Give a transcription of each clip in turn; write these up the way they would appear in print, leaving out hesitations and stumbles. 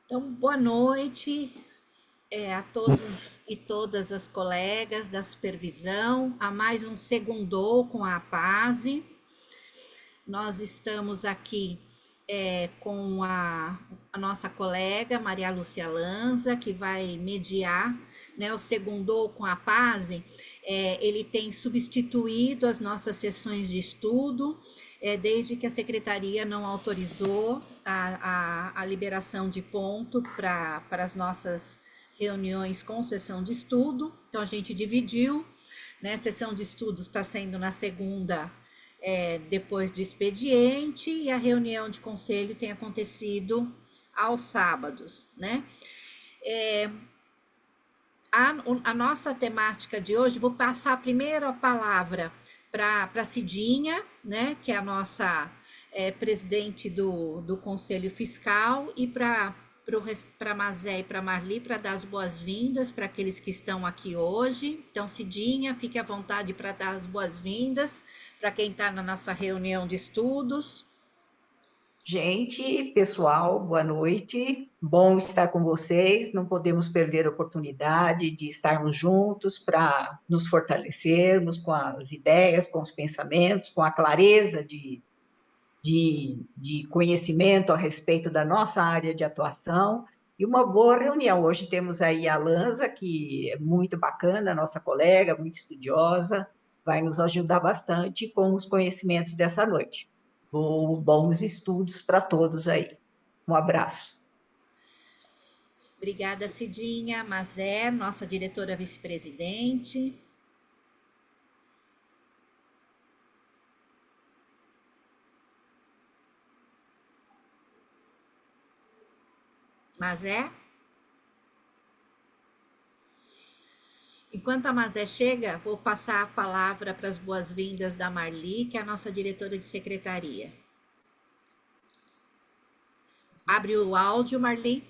Então, boa noite a todos e todas as colegas da supervisão, a mais um Segundou com a Paz. Nós estamos aqui com a nossa colega Maria Lúcia Lanza, que vai mediar, né, o Segundou com a Paz. Ele tem substituído as nossas sessões de estudo, desde que a secretaria não autorizou a liberação de ponto para as nossas reuniões com sessão de estudo. Então, a gente dividiu, né? A sessão de estudos está sendo na segunda, depois do expediente, e a reunião de conselho tem acontecido aos sábados, né? A nossa temática de hoje, vou passar primeiro a palavra para a Cidinha, né, que é a nossa presidente do Conselho Fiscal, e para Mazé e para Marli, para dar as boas-vindas para aqueles que estão aqui hoje. Então, Cidinha, fique à vontade para dar as boas-vindas para quem está na nossa reunião de estudos. Gente, pessoal, boa noite. Bom estar com vocês. Não podemos perder a oportunidade de estarmos juntos para nos fortalecermos com as ideias, com os pensamentos, com a clareza de conhecimento a respeito da nossa área de atuação e uma boa reunião. Hoje temos aí a Lanza, que é muito bacana, nossa colega, muito estudiosa, vai nos ajudar bastante com os conhecimentos dessa noite. Bons estudos para todos aí. Um abraço. Obrigada, Cidinha. Mazé, nossa diretora vice-presidente. Mazé? Enquanto a Mazé chega, vou passar a palavra para as boas-vindas da Marli, que é a nossa diretora de secretaria. Abre o áudio, Marli.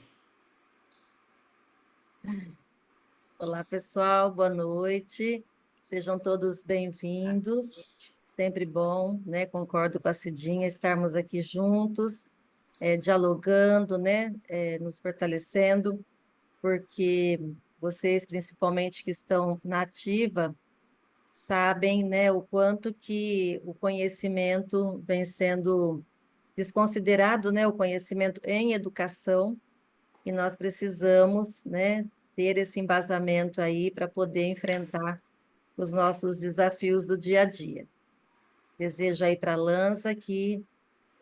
Olá, pessoal, boa noite. Sejam todos bem-vindos. Sempre bom, né? Concordo com a Cidinha, estarmos aqui juntos, dialogando, né? Nos fortalecendo, porque vocês, principalmente que estão na ativa, sabem, né, o quanto que o conhecimento vem sendo desconsiderado, né? O conhecimento em educação, e nós precisamos, né, ter esse embasamento aí para poder enfrentar os nossos desafios do dia a dia. Desejo aí para a Lanza que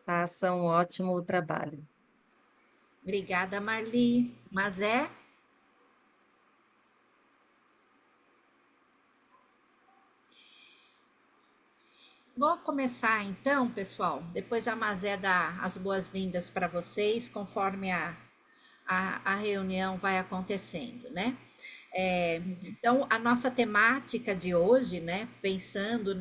faça um ótimo trabalho. Obrigada, Marli. Mazé? Vou começar então, pessoal. Depois a Mazé dá as boas-vindas para vocês, conforme a reunião vai acontecendo, né? Então, a nossa temática de hoje, né, pensando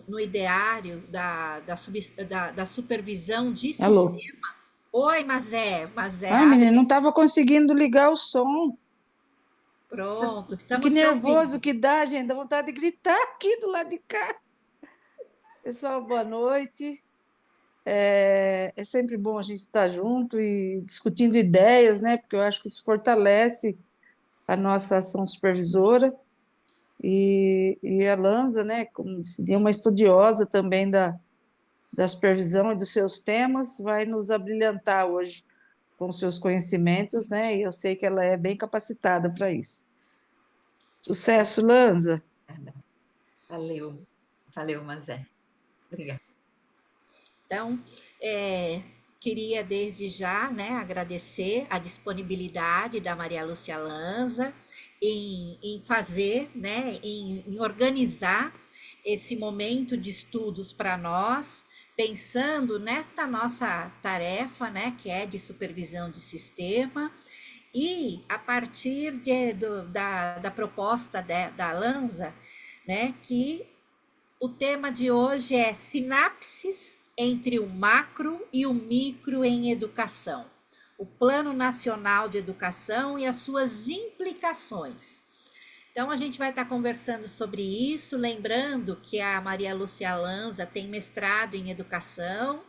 no ideário da supervisão de Alô? sistema. Oi, Mazé, Ai, abre. menina, não estava conseguindo ligar o som. Pronto, Que estamos te nervoso ouvindo. que dá, gente. Dá vontade de gritar aqui do lado de cá. Pessoal, boa noite. É sempre bom a gente estar junto e discutindo ideias, né? Porque eu acho que isso fortalece a nossa ação supervisora. E a Lanza, né, como disse, é uma estudiosa também da supervisão e dos seus temas, vai nos abrilhantar hoje com seus conhecimentos, né? E eu sei que ela é bem capacitada para isso. Sucesso, Lanza. Valeu, valeu, Mazé. Obrigada. Então, queria desde já, né, agradecer a disponibilidade da Maria Lúcia Lanza em fazer, né, em organizar esse momento de estudos para nós, pensando nesta nossa tarefa, né, que é de supervisão de sistema, e a partir da proposta da Lanza, né, que o tema de hoje é sinapses entre o macro e o micro em educação. O Plano Nacional de Educação e as suas implicações. Então, a gente vai estar conversando sobre isso, lembrando que a Maria Lúcia Lanza tem mestrado em educação,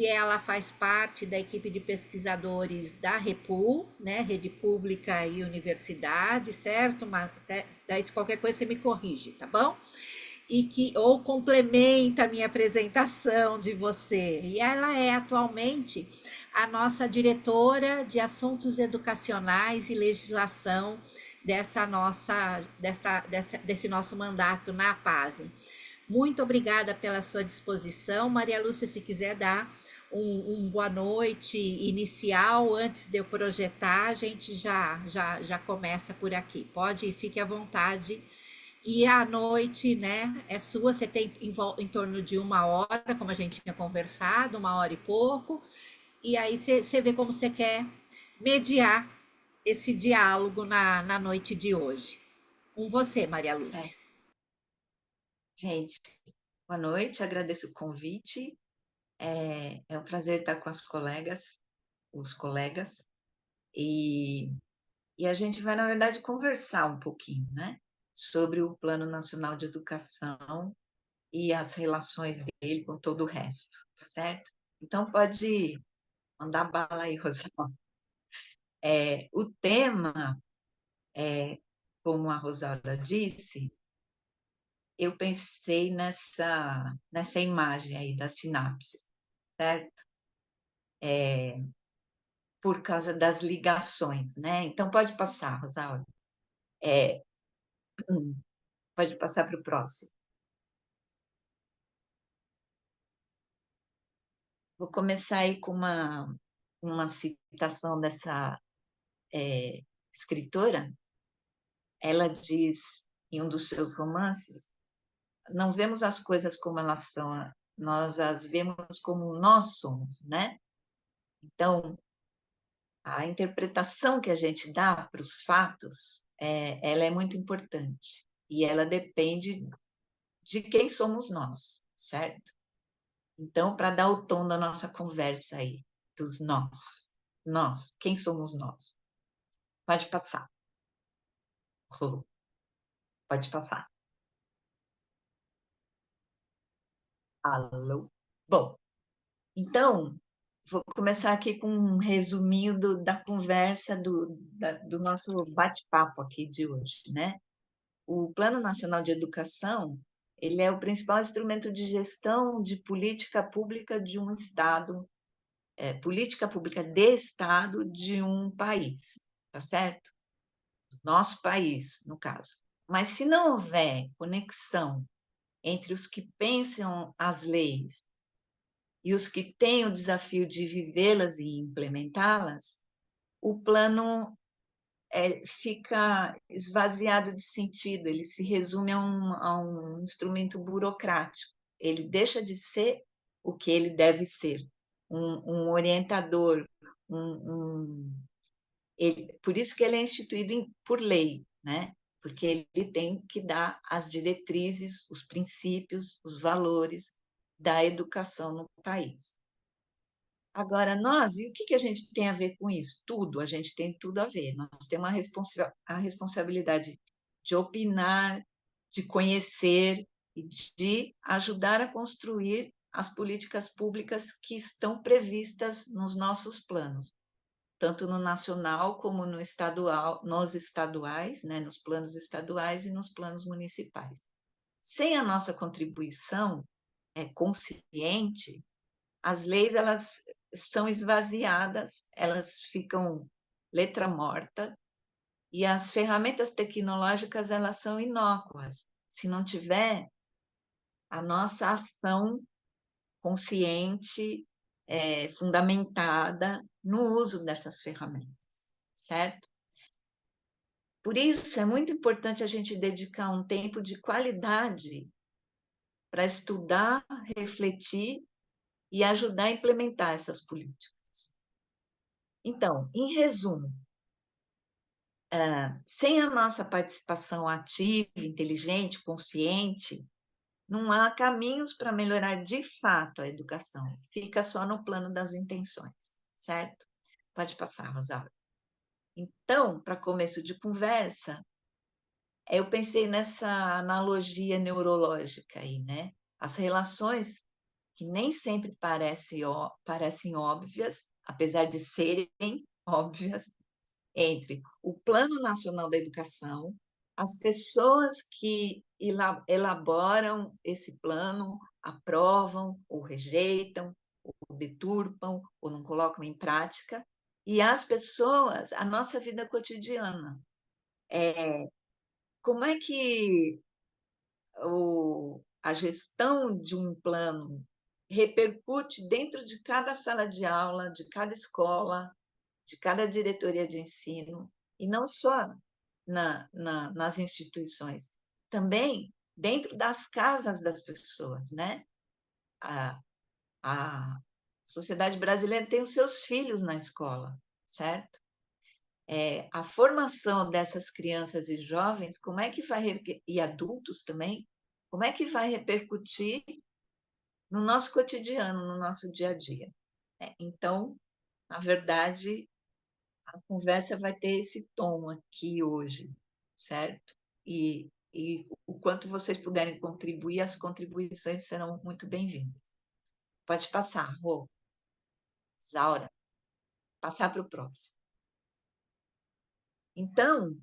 que ela faz parte da equipe de pesquisadores da REPUL, né, Rede Pública e Universidade, certo? Daí, se qualquer coisa você me corrige, tá bom? E que ou complementa a minha apresentação de você. E ela é atualmente a nossa diretora de assuntos educacionais e legislação desse nosso mandato na APASE. Muito obrigada pela sua disposição. Maria Lúcia, se quiser dar boa noite inicial antes de eu projetar, a gente já começa por aqui. Pode, fique à vontade. E a noite, né, é sua, você tem em torno de 1 hora, como a gente tinha conversado, 1 hora e pouco, e aí você vê como você quer mediar esse diálogo na noite de hoje. Com você, Maria Lúcia. Gente, boa noite, agradeço o convite. É um prazer estar com os colegas, e a gente vai, na verdade, conversar um pouquinho, né, sobre o Plano Nacional de Educação e as relações dele com todo o resto, tá certo? Então, pode mandar bala aí, Rosalba. O tema, como a Rosalba disse, eu pensei nessa imagem aí das sinapses, certo? Por causa das ligações, né? Então, pode passar, Rosalba. É, pode passar para o próximo. Vou começar aí com uma citação dessa escritora. Ela diz, em um dos seus romances, não vemos as coisas como elas são, nós as vemos como nós somos, né? Então, a interpretação que a gente dá para os fatos, ela é muito importante, e ela depende de quem somos nós, certo? Então, para dar o tom da nossa conversa aí, dos nós, quem somos nós? Pode passar. Pode passar. Alô? Bom, então, vou começar aqui com um resuminho da conversa, do nosso bate-papo aqui de hoje, né? O Plano Nacional de Educação, ele é o principal instrumento de gestão de política pública de um Estado, política pública de Estado de um país, tá certo? Nosso país, no caso. Mas se não houver conexão entre os que pensam as leis e os que têm o desafio de vivê-las e implementá-las, o plano fica esvaziado de sentido, ele se resume a um instrumento burocrático, ele deixa de ser o que ele deve ser, um orientador, por isso que ele é instituído por lei, né? Porque ele tem que dar as diretrizes, os princípios, os valores da educação no país. Agora, e o que a gente tem a ver com isso? Tudo, a gente tem tudo a ver. Nós temos a responsabilidade de opinar, de conhecer e de ajudar a construir as políticas públicas que estão previstas nos nossos planos, tanto no nacional como no estadual, nos estaduais, né, nos planos estaduais e nos planos municipais. Sem a nossa contribuição consciente, as leis elas são esvaziadas, elas ficam letra morta, e as ferramentas tecnológicas elas são inócuas, se não tiver a nossa ação consciente, fundamentada no uso dessas ferramentas, certo? Por isso, é muito importante a gente dedicar um tempo de qualidade para estudar, refletir e ajudar a implementar essas políticas. Então, em resumo, sem a nossa participação ativa, inteligente, consciente, não há caminhos para melhorar de fato a educação. Fica só no plano das intenções, certo? Pode passar, Rosário. Então, para começo de conversa, eu pensei nessa analogia neurológica aí, né? As relações que nem sempre parecem óbvias, apesar de serem óbvias, entre o Plano Nacional da Educação, as pessoas que elaboram esse plano, aprovam ou rejeitam, ou deturpam, ou não colocam em prática, e as pessoas, a nossa vida cotidiana. Como é que a gestão de um plano repercute dentro de cada sala de aula, de cada escola, de cada diretoria de ensino, e não só nas instituições, também dentro das casas das pessoas, né? A sociedade brasileira tem os seus filhos na escola, certo? A formação dessas crianças e jovens, como é que vai, e adultos também, como é que vai repercutir no nosso cotidiano, no nosso dia a dia? Então, na verdade, a conversa vai ter esse tom aqui hoje, certo? E o quanto vocês puderem contribuir, as contribuições serão muito bem-vindas. Pode passar, Rô. Zaura, passar para o próximo. Então,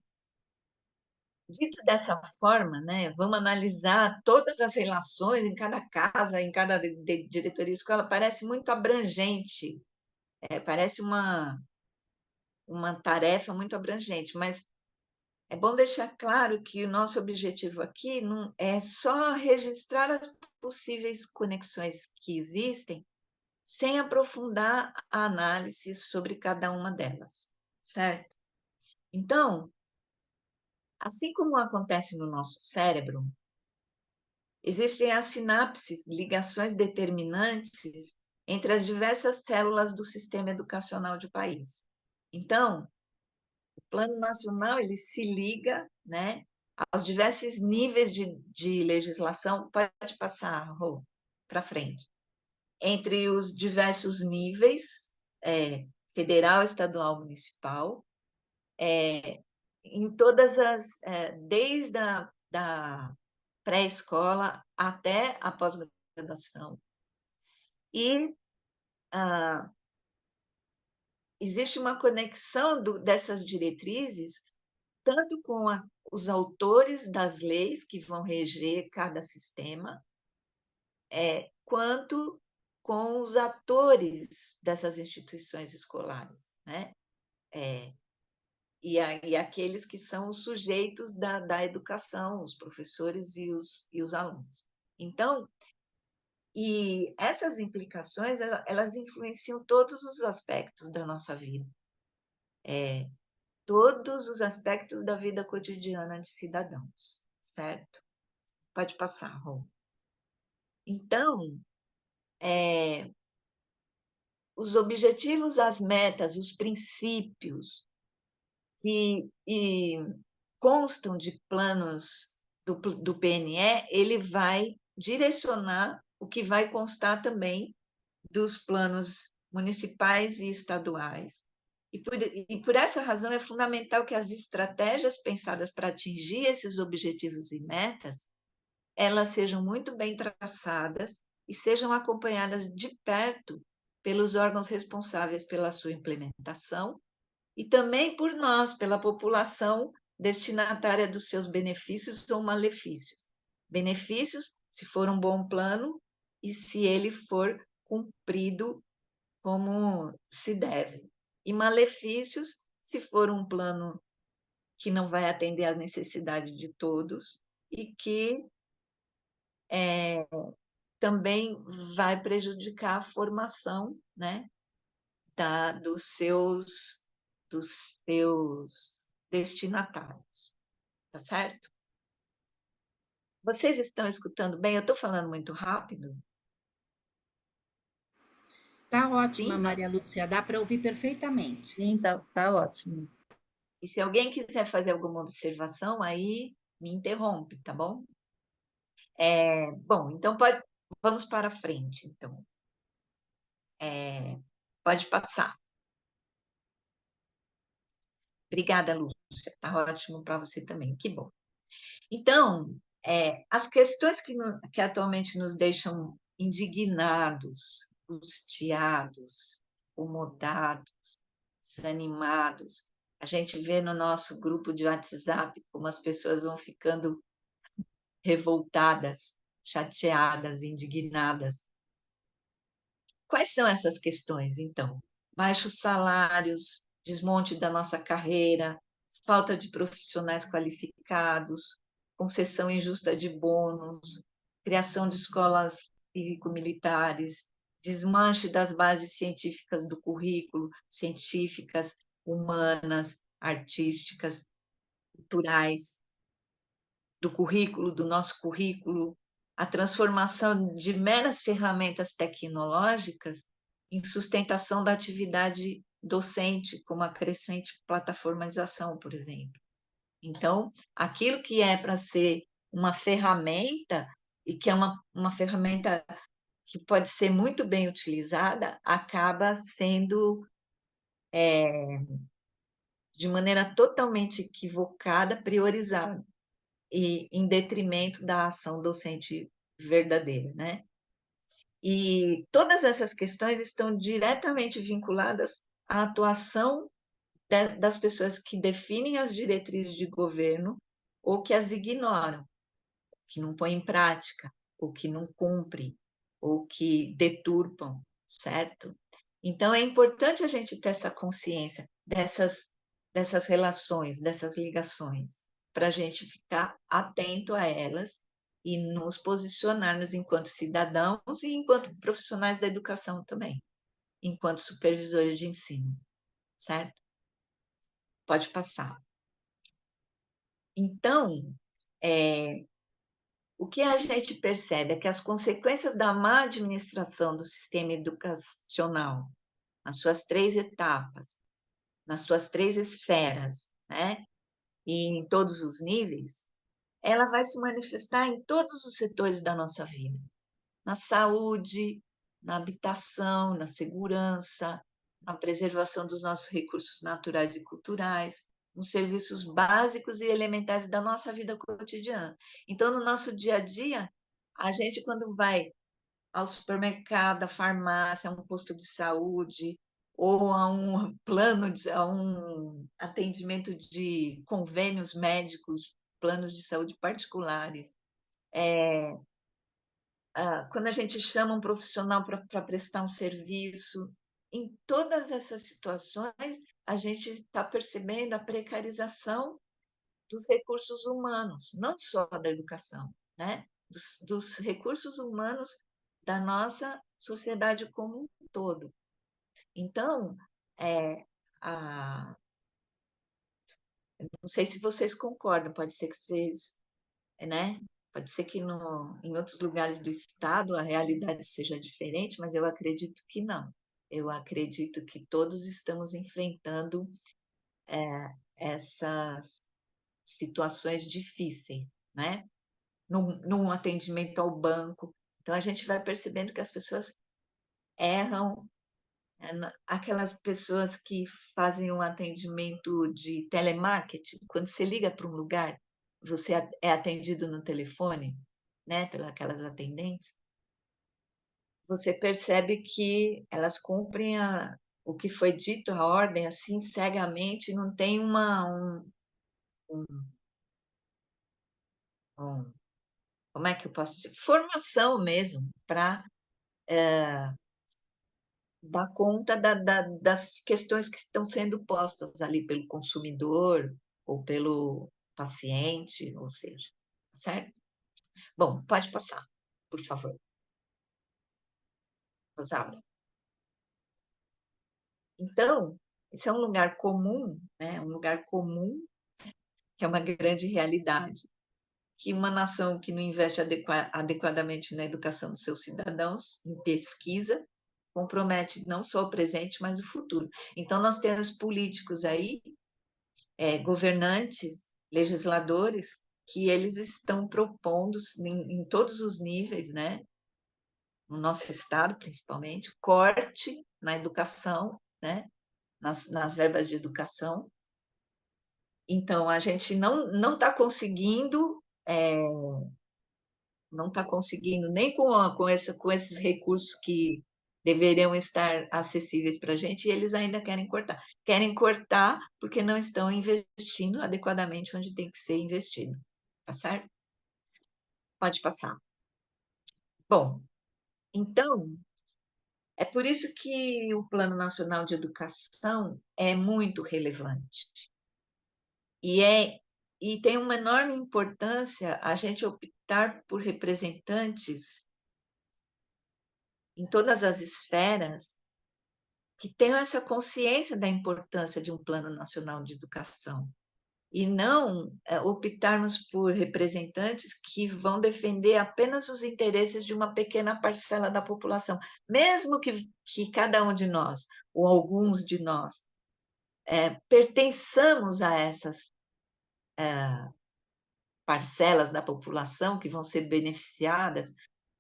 dito dessa forma, né, vamos analisar todas as relações em cada casa, em cada diretoria de escola, parece muito abrangente, parece uma tarefa muito abrangente, mas é bom deixar claro que o nosso objetivo aqui não é só registrar as possíveis conexões que existem, sem aprofundar a análise sobre cada uma delas, certo? Então, assim como acontece no nosso cérebro, existem as sinapses, ligações determinantes entre as diversas células do sistema educacional de país. Então, o Plano Nacional ele se liga, né, aos diversos níveis de legislação. Pode passar, Rô, para frente. Entre os diversos níveis, federal, estadual, municipal, em todas desde da pré-escola até a pós-graduação. E existe uma conexão dessas diretrizes tanto com os autores das leis que vão reger cada sistema, quanto com os atores dessas instituições escolares, né? E aqueles que são os sujeitos da educação, os professores e os alunos. Então, e essas implicações, elas influenciam todos os aspectos da nossa vida. Todos os aspectos da vida cotidiana de cidadãos, certo? Pode passar, Rô. Então, os objetivos, as metas, os princípios que constam de planos do PNE, ele vai direcionar o que vai constar também dos planos municipais e estaduais. E por essa razão é fundamental que as estratégias pensadas para atingir esses objetivos e metas, elas sejam muito bem traçadas e sejam acompanhadas de perto pelos órgãos responsáveis pela sua implementação e também por nós, pela população destinatária dos seus benefícios ou malefícios. Benefícios, se for um bom plano e se ele for cumprido como se deve. E malefícios, se for um plano que não vai atender às necessidades de todos e que também vai prejudicar a formação, né, dos seus destinatários, tá certo? Vocês estão escutando bem? Eu estou falando muito rápido? Tá ótima, Sim? Maria Lúcia, dá para ouvir perfeitamente. Sim, tá ótimo. E se alguém quiser fazer alguma observação, aí me interrompe, tá bom? Bom, então vamos para frente, então. Pode passar. Obrigada, Lúcia. Está ótimo para você também, que bom. Então, as questões que atualmente nos deixam indignados, angustiados, incomodados, desanimados. A gente vê no nosso grupo de WhatsApp como as pessoas vão ficando revoltadas, chateadas, indignadas. Quais são essas questões, então? Baixos salários, desmonte da nossa carreira, falta de profissionais qualificados, concessão injusta de bônus, criação de escolas cívico-militares, desmanche das bases científicas do currículo, científicas, humanas, artísticas, culturais, do currículo, do nosso currículo, a transformação de meras ferramentas tecnológicas em sustentação da atividade docente, como a crescente plataformização, por exemplo. Então, aquilo que é para ser uma ferramenta, e que é uma ferramenta que pode ser muito bem utilizada, acaba sendo de maneira totalmente equivocada, priorizada, e em detrimento da ação docente verdadeira, né? E todas essas questões estão diretamente vinculadas à atuação das pessoas que definem as diretrizes de governo ou que as ignoram, que não põem em prática, ou que não cumprem, ou que deturpam, certo? Então, é importante a gente ter essa consciência dessas relações, dessas ligações, para a gente ficar atento a elas e nos posicionarmos enquanto cidadãos e enquanto profissionais da educação também, enquanto supervisores de ensino, certo? Pode passar. Então, o que a gente percebe é que as consequências da má administração do sistema educacional, nas suas 3 etapas, nas suas 3 esferas, né, e em todos os níveis, ela vai se manifestar em todos os setores da nossa vida, na saúde, na habitação, na segurança, na preservação dos nossos recursos naturais e culturais, nos serviços básicos e elementares da nossa vida cotidiana. Então, no nosso dia a dia, a gente, quando vai ao supermercado, à farmácia, a um posto de saúde, ou a um plano, a um atendimento de convênios médicos, planos de saúde particulares, quando a gente chama um profissional para prestar um serviço, em todas essas situações, a gente está percebendo a precarização dos recursos humanos, não só da educação, né? Dos recursos humanos da nossa sociedade como um todo. Então, não sei se vocês concordam, pode ser que vocês, né? Pode ser que em outros lugares do estado a realidade seja diferente, mas eu acredito que não. Eu acredito que todos estamos enfrentando essas situações difíceis, né? Num atendimento ao banco. Então, a gente vai percebendo que as pessoas erram, aquelas pessoas que fazem um atendimento de telemarketing, quando você liga para um lugar, você é atendido no telefone, né, pelas aquelas atendentes, você percebe que elas cumprem o que foi dito, a ordem, assim, cegamente, não tem como é que eu posso dizer? Formação mesmo, para dar conta das questões que estão sendo postas ali pelo consumidor ou pelo paciente, ou seja, certo? Bom, pode passar, por favor, Rosário. Então, esse é um lugar comum, né? Um lugar comum que é uma grande realidade, que uma nação que não investe adequadamente na educação dos seus cidadãos, em pesquisa, compromete não só o presente, mas o futuro. Então, nós temos políticos aí, governantes, legisladores, que eles estão propondo em todos os níveis, né, no nosso estado principalmente, corte na educação, né, nas verbas de educação. Então, a gente não está conseguindo não está conseguindo, nem com esses recursos que deveriam estar acessíveis para a gente, e eles ainda querem cortar. Querem cortar porque não estão investindo adequadamente onde tem que ser investido. Tá certo? Pode passar. Bom, então, é por isso que o Plano Nacional de Educação é muito relevante. E tem uma enorme importância a gente optar por representantes em todas as esferas que tenham essa consciência da importância de um Plano Nacional de Educação. E não optarmos por representantes que vão defender apenas os interesses de uma pequena parcela da população, mesmo que cada um de nós, ou alguns de nós, pertençamos a essas parcelas da população que vão ser beneficiadas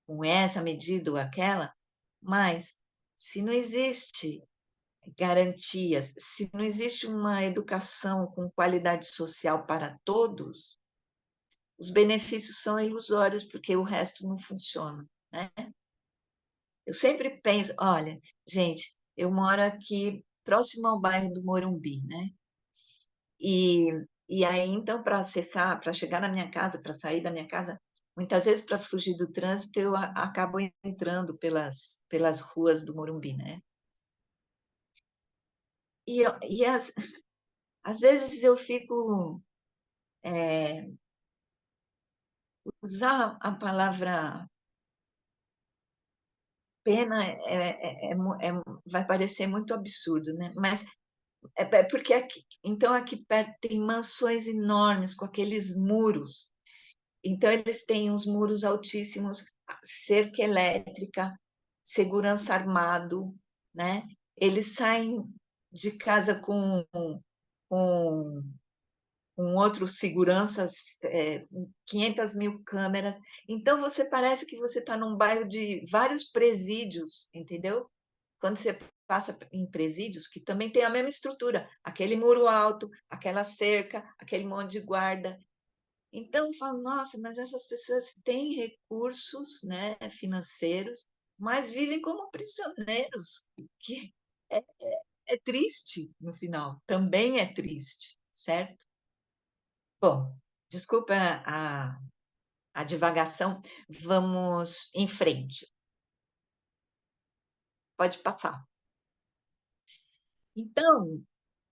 com essa medida ou aquela, mas se não existe garantias, se não existe uma educação com qualidade social para todos, os benefícios são ilusórios, porque o resto não funciona, né? Eu sempre penso, olha, gente, eu moro aqui próximo ao bairro do Morumbi, né? E, e aí, então, para acessar, para chegar na minha casa, para sair da minha casa, muitas vezes, para fugir do trânsito, eu acabo entrando pelas ruas do Morumbi, né? E às vezes eu fico... usar a palavra pena vai parecer muito absurdo, né? Mas porque então aqui perto tem mansões enormes com aqueles muros. Então eles têm uns muros altíssimos, cerca elétrica, segurança armado, né? Eles saem de casa com outros seguranças, 500 mil câmeras. Então, você parece que você está num bairro de vários presídios, entendeu? Quando você passa em presídios, que também tem a mesma estrutura, aquele muro alto, aquela cerca, aquele monte de guarda. Então, eu falo, nossa, mas essas pessoas têm recursos, né, financeiros, mas vivem como prisioneiros, que é, é triste no final, também é triste, certo? Bom, desculpa a divagação, vamos em frente. Pode passar. Então,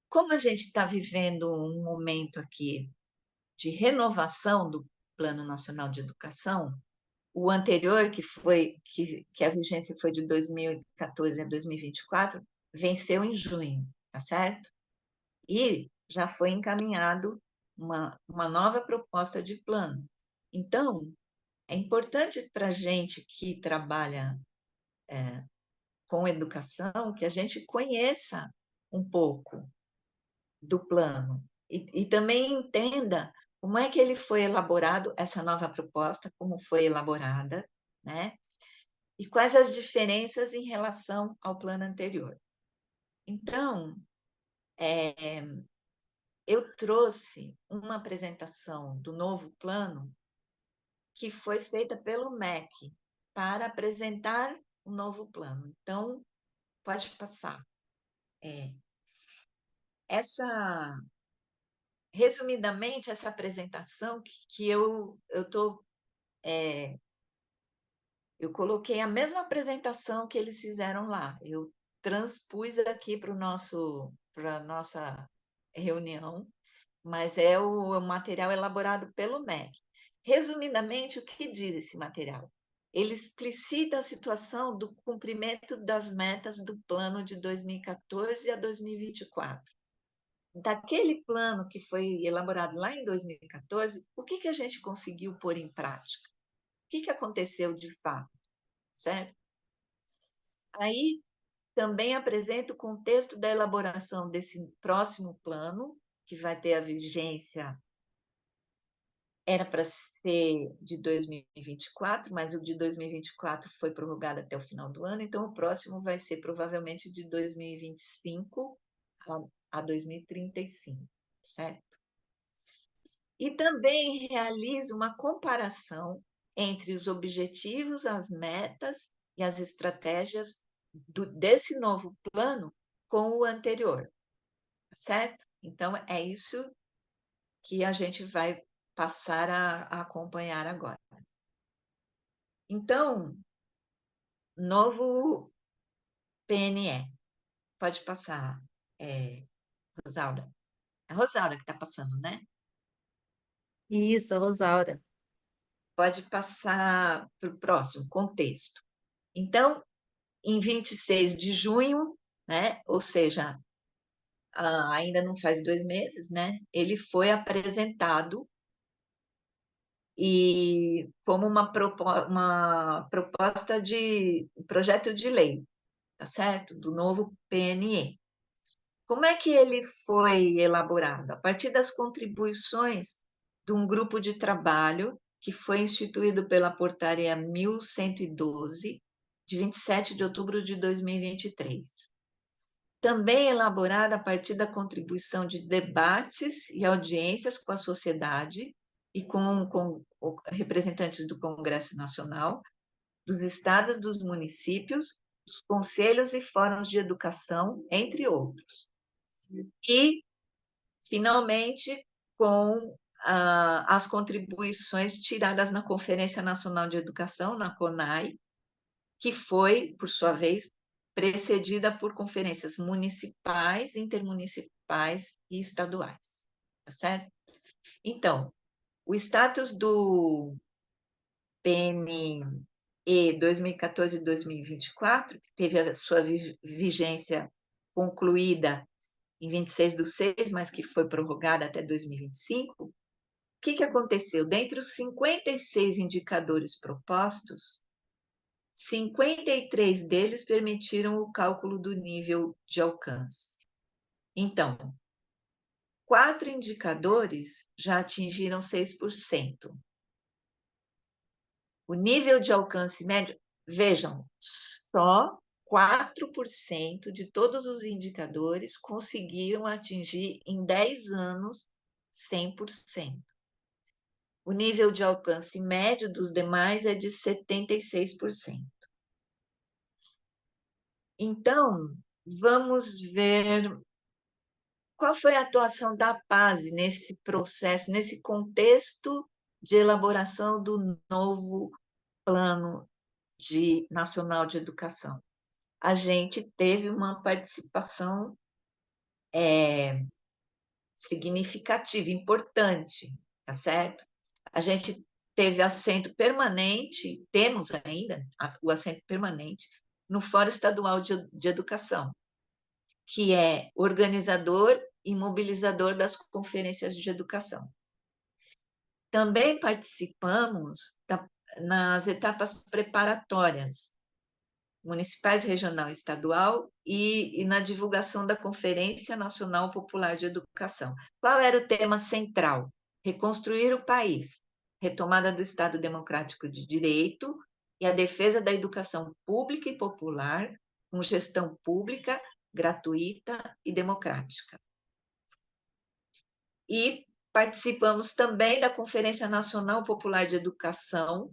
como a gente está vivendo um momento aqui de renovação do Plano Nacional de Educação, o anterior, que a vigência foi de 2014 a 2024, venceu em junho, tá certo? E já foi encaminhado uma nova proposta de plano. Então, é importante para a gente que trabalha com educação que a gente conheça um pouco do plano e também entenda como é que ele foi elaborado, essa nova proposta, como foi elaborada, né? E quais as diferenças em relação ao plano anterior. Então, eu trouxe uma apresentação do novo plano que foi feita pelo MEC para apresentar o novo plano. Então, pode passar. Resumidamente, essa apresentação que eu coloquei a mesma apresentação que eles fizeram lá. Eu transpus aqui para a nossa reunião, mas é o material elaborado pelo MEC. Resumidamente, o que diz esse material? Ele explicita a situação do cumprimento das metas do plano de 2014 a 2024. Daquele plano que foi elaborado lá em 2014, o que a gente conseguiu pôr em prática? O que aconteceu de fato, certo? Aí também apresento o contexto da elaboração desse próximo plano, que vai ter a vigência, era para ser de 2024, mas o de 2024 foi prorrogado até o final do ano, então o próximo vai ser provavelmente de 2025 a 2035, certo? E também realizo uma comparação entre os objetivos, as metas e as estratégias desse novo plano com o anterior, certo? Então, é isso que a gente vai passar a acompanhar agora. Então, novo PNE. Pode passar, Rosaura. É a Rosaura que está passando, né? Isso, a Rosaura. Pode passar para o próximo contexto. Então, em 26 de junho, né? Ou seja, ainda não faz 2 meses, né? Ele foi apresentado e como uma proposta de projeto de lei, tá certo? Do novo PNE. Como é que ele foi elaborado? A partir das contribuições de um grupo de trabalho que foi instituído pela Portaria 1112, de 27 de outubro de 2023. Também elaborada a partir da contribuição de debates e audiências com a sociedade e com representantes do Congresso Nacional, dos estados, dos municípios, dos conselhos e fóruns de educação, entre outros. E, finalmente, com as contribuições tiradas na Conferência Nacional de Educação, na CONAE, que foi, por sua vez, precedida por conferências municipais, intermunicipais e estaduais, tá certo? Então, o status do PNE 2014 e 2024, que teve a sua vigência concluída em 26/6, mas que foi prorrogada até 2025, o que aconteceu? Dentre os 56 indicadores propostos, 53 deles permitiram o cálculo do nível de alcance. Então, 4 indicadores já atingiram 6%. O nível de alcance médio, vejam, só 4% de todos os indicadores conseguiram atingir em 10 anos 100%. O nível de alcance médio dos demais é de 76%. Então, vamos ver qual foi a atuação da PASE nesse processo, nesse contexto de elaboração do novo Plano Nacional de Educação. A gente teve uma participação significativa, importante, tá certo? A gente teve assento permanente, temos ainda o assento permanente no Fórum Estadual de Educação, que é organizador e mobilizador das conferências de educação. Também participamos nas etapas preparatórias, municipais, regional e estadual, e na divulgação da Conferência Nacional Popular de Educação. Qual era o tema central? Reconstruir o país, retomada do Estado Democrático de Direito e a defesa da educação pública e popular, com gestão pública, gratuita e democrática. E participamos também da Conferência Nacional Popular de Educação,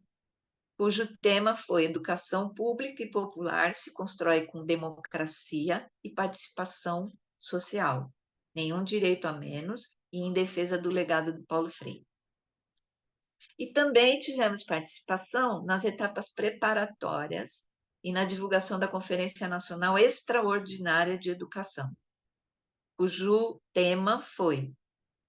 cujo tema foi Educação Pública e Popular se constrói com democracia e participação social, nenhum direito a menos e em defesa do legado do Paulo Freire. E também tivemos participação nas etapas preparatórias e na divulgação da Conferência Nacional Extraordinária de Educação, cujo tema foi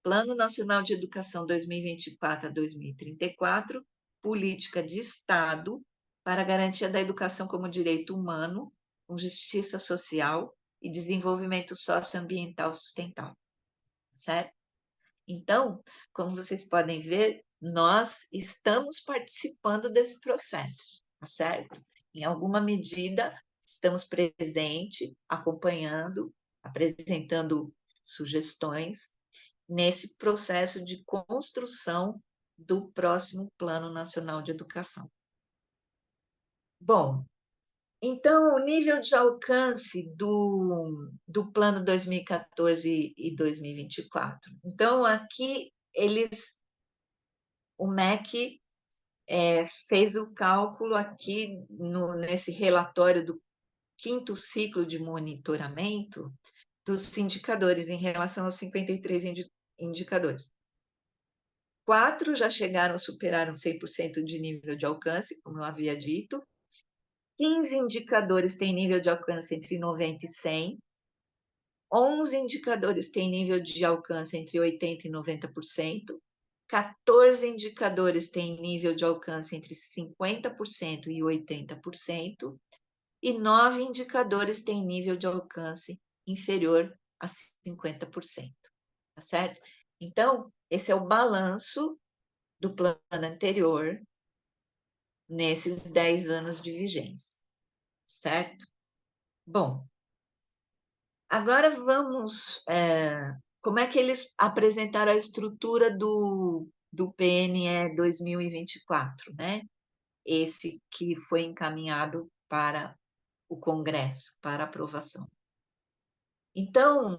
Plano Nacional de Educação 2024 a 2034, Política de Estado para a Garantia da Educação como Direito Humano, com Justiça Social e Desenvolvimento Socioambiental Sustentável, certo? Então, como vocês podem ver, nós estamos participando desse processo, certo? Em alguma medida, estamos presentes, acompanhando, apresentando sugestões nesse processo de construção do próximo Plano Nacional de Educação. Bom, então, o nível de alcance do Plano 2014 e 2024. Então, aqui, o MEC fez o cálculo aqui nesse relatório do 5º ciclo de monitoramento dos indicadores em relação aos 53 indicadores. 4 já chegaram, superaram 100% de nível de alcance, como eu havia dito. 15 indicadores têm nível de alcance entre 90 e 100. 11 indicadores têm nível de alcance entre 80% e 90%. 14 indicadores têm nível de alcance entre 50% e 80%. E 9 indicadores têm nível de alcance inferior a 50%. Tá certo? Então, esse é o balanço do plano anterior nesses 10 anos de vigência, certo? Bom, agora vamos... como é que eles apresentaram a estrutura do PNE 2024, né? Esse que foi encaminhado para o Congresso, para aprovação. Então,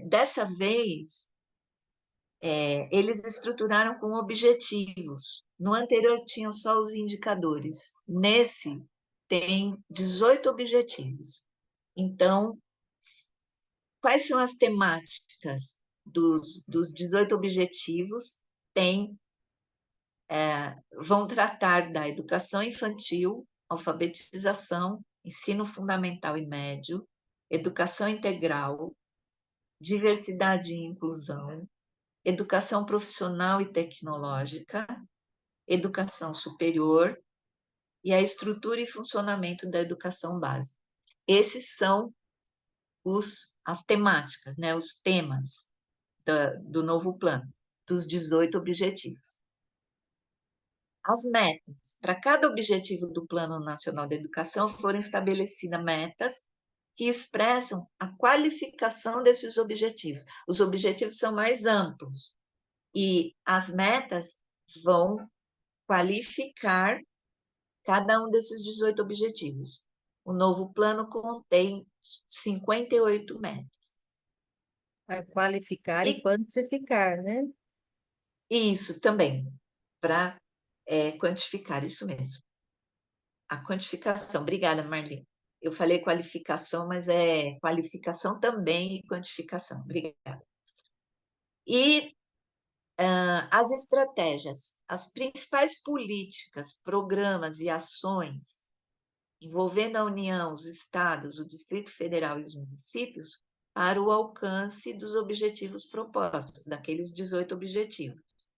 dessa vez, eles estruturaram com objetivos. No anterior tinham só os indicadores. Nesse, tem 18 objetivos. Então, quais são as temáticas dos 18 objetivos? Vão tratar da educação infantil, alfabetização, ensino fundamental e médio, educação integral, diversidade e inclusão, educação profissional e tecnológica, educação superior e a estrutura e funcionamento da educação básica. Esses são as temáticas, né, os temas do novo plano, dos 18 objetivos. As metas. Para cada objetivo do Plano Nacional da Educação foram estabelecidas metas que expressam a qualificação desses objetivos. Os objetivos são mais amplos e as metas vão qualificar cada um desses 18 objetivos. O novo plano contém 58 metas. Vai qualificar e quantificar, né? Isso também, para quantificar, isso mesmo. A quantificação. Obrigada, Marli. Eu falei qualificação, mas é qualificação também e quantificação. Obrigada. E as estratégias, as principais políticas, programas e ações envolvendo a União, os estados, o Distrito Federal e os municípios para o alcance dos objetivos propostos, daqueles 18 objetivos.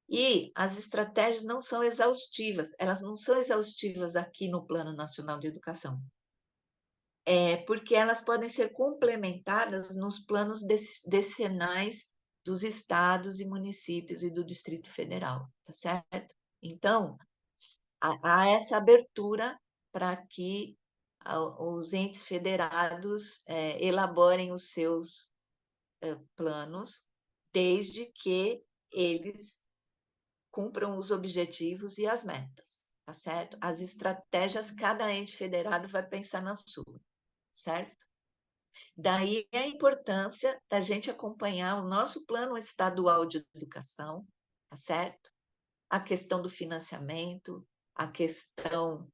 E as estratégias não são exaustivas, elas não são exaustivas aqui no Plano Nacional de Educação, porque elas podem ser complementadas nos planos decenais dos estados e municípios e do Distrito Federal, tá certo? Então, há essa abertura para que os entes federados elaborem os seus planos, desde que eles cumpram os objetivos e as metas, tá certo? As estratégias, cada ente federado vai pensar na sua, certo? Daí a importância da gente acompanhar o nosso plano estadual de educação, tá certo? A questão do financiamento, a questão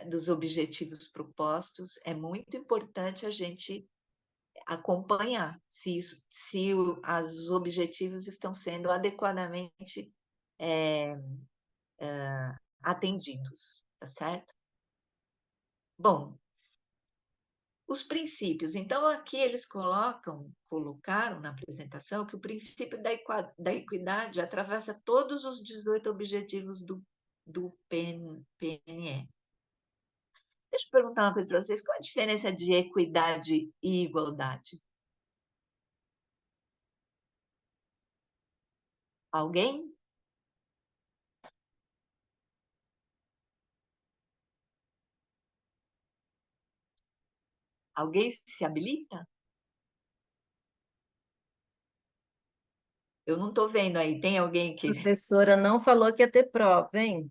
dos objetivos propostos, é muito importante a gente acompanhar se os objetivos estão sendo adequadamente atendidos, tá certo? Bom, os princípios. Então, aqui eles colocaram na apresentação que o princípio da equidade atravessa todos os 18 objetivos do PNE. Deixa eu perguntar uma coisa para vocês. Qual a diferença de equidade e igualdade? Alguém? Alguém se habilita? Eu não estou vendo aí. Tem alguém A que... professora não falou que ia ter prova, hein?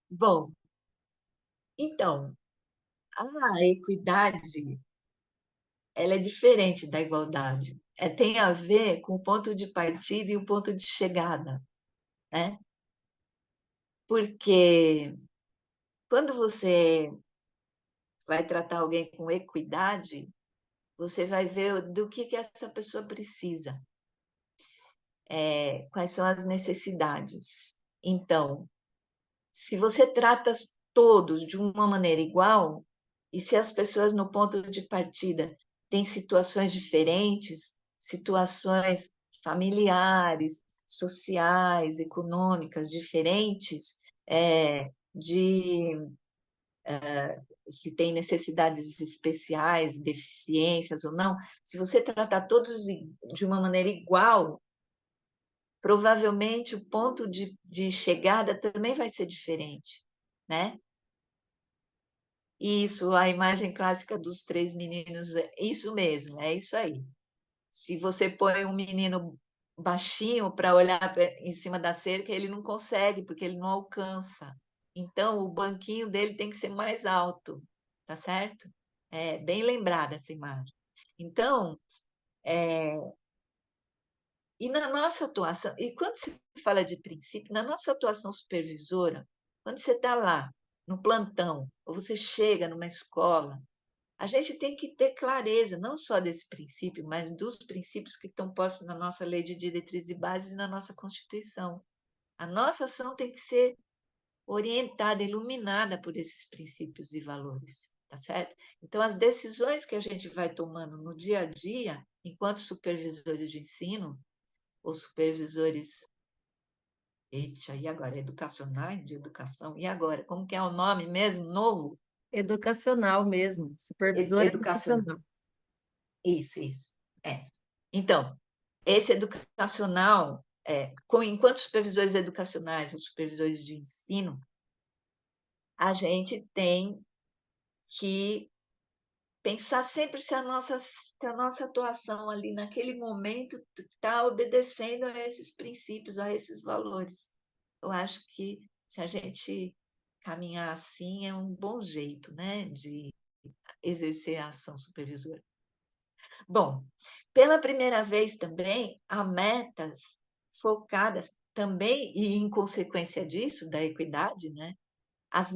Bom, então, a equidade, ela é diferente da igualdade. tem a ver com o ponto de partida e o ponto de chegada, né? Porque quando você vai tratar alguém com equidade, você vai ver do que essa pessoa precisa, quais são as necessidades. Então, se você trata todos de uma maneira igual, e se as pessoas no ponto de partida têm situações diferentes, situações familiares, sociais, econômicas diferentes, de se tem necessidades especiais, deficiências ou não, se você tratar todos de uma maneira igual, provavelmente o ponto de chegada também vai ser diferente, né? Isso, a imagem clássica dos três meninos, isso mesmo, é isso aí. Se você põe um menino baixinho para olhar em cima da cerca, ele não consegue, porque ele não alcança. Então, o banquinho dele tem que ser mais alto, tá certo? É bem lembrada essa imagem. Então, e na nossa atuação, e quando se fala de princípio, na nossa atuação supervisora, quando você está lá no plantão, ou você chega numa escola, a gente tem que ter clareza, não só desse princípio, mas dos princípios que estão postos na nossa lei de diretrizes e bases e na nossa Constituição. A nossa ação tem que ser orientada, iluminada por esses princípios e valores, tá certo? Então, as decisões que a gente vai tomando no dia a dia, enquanto supervisores de ensino, ou supervisores, eita, e agora? Educacionais de educação, e agora? Como que é o nome mesmo, novo? Educacional mesmo, supervisor Educacional. educacional. Isso. Então, esse educacional, enquanto supervisores educacionais ou supervisores de ensino, a gente tem que pensar sempre se a nossa atuação ali naquele momento está obedecendo a esses princípios, a esses valores. Eu acho que se a gente caminhar assim é um bom jeito, né, de exercer a ação supervisora. Bom, pela primeira vez também, há metas focadas também, e em consequência disso, da equidade, né? As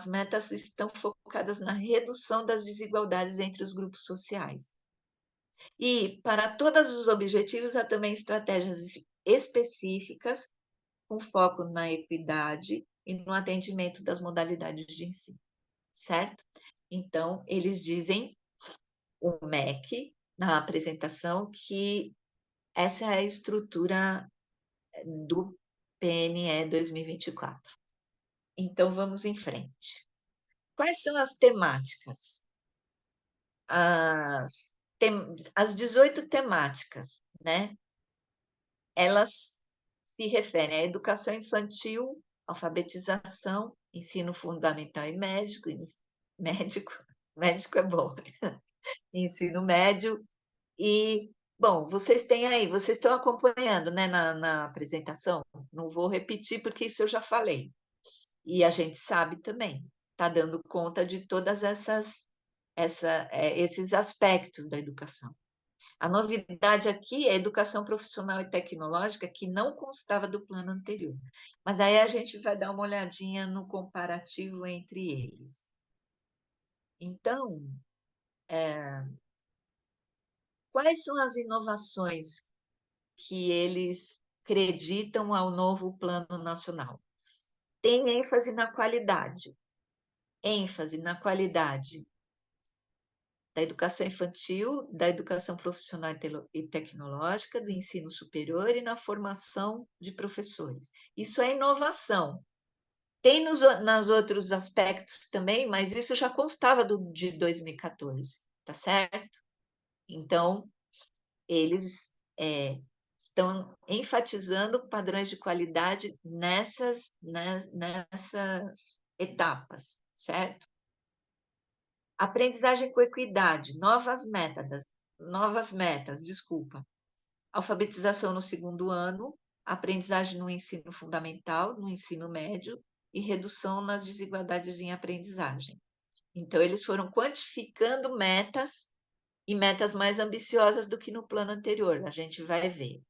metas estão focadas na redução das desigualdades entre os grupos sociais. E, para todos os objetivos, há também estratégias específicas, com foco na equidade e no atendimento das modalidades de ensino, certo? Então, eles dizem, o MEC, na apresentação, que essa é a estrutura do PNE 2024. Então, vamos em frente. Quais são as temáticas? As 18 temáticas, né? Elas se referem à educação infantil, alfabetização, ensino fundamental e médico é bom, ensino médio e, bom, vocês estão acompanhando, né, na apresentação, não vou repetir porque isso eu já falei, e a gente sabe também, está dando conta de todas esses aspectos da educação. A novidade aqui é a educação profissional e tecnológica, que não constava do plano anterior. Mas aí a gente vai dar uma olhadinha no comparativo entre eles. Então, quais são as inovações que eles acreditam ao novo plano nacional? Tem ênfase na qualidade da educação infantil, da educação profissional e tecnológica, do ensino superior e na formação de professores. Isso é inovação. Tem nos outros aspectos também, mas isso já constava de 2014, tá certo? Então, eles estão enfatizando padrões de qualidade nessas etapas, certo? Aprendizagem com equidade, novas metas, desculpa. Alfabetização no segundo ano, aprendizagem no ensino fundamental, no ensino médio e redução nas desigualdades em aprendizagem. Então, eles foram quantificando metas e metas mais ambiciosas do que no plano anterior, a gente vai ver.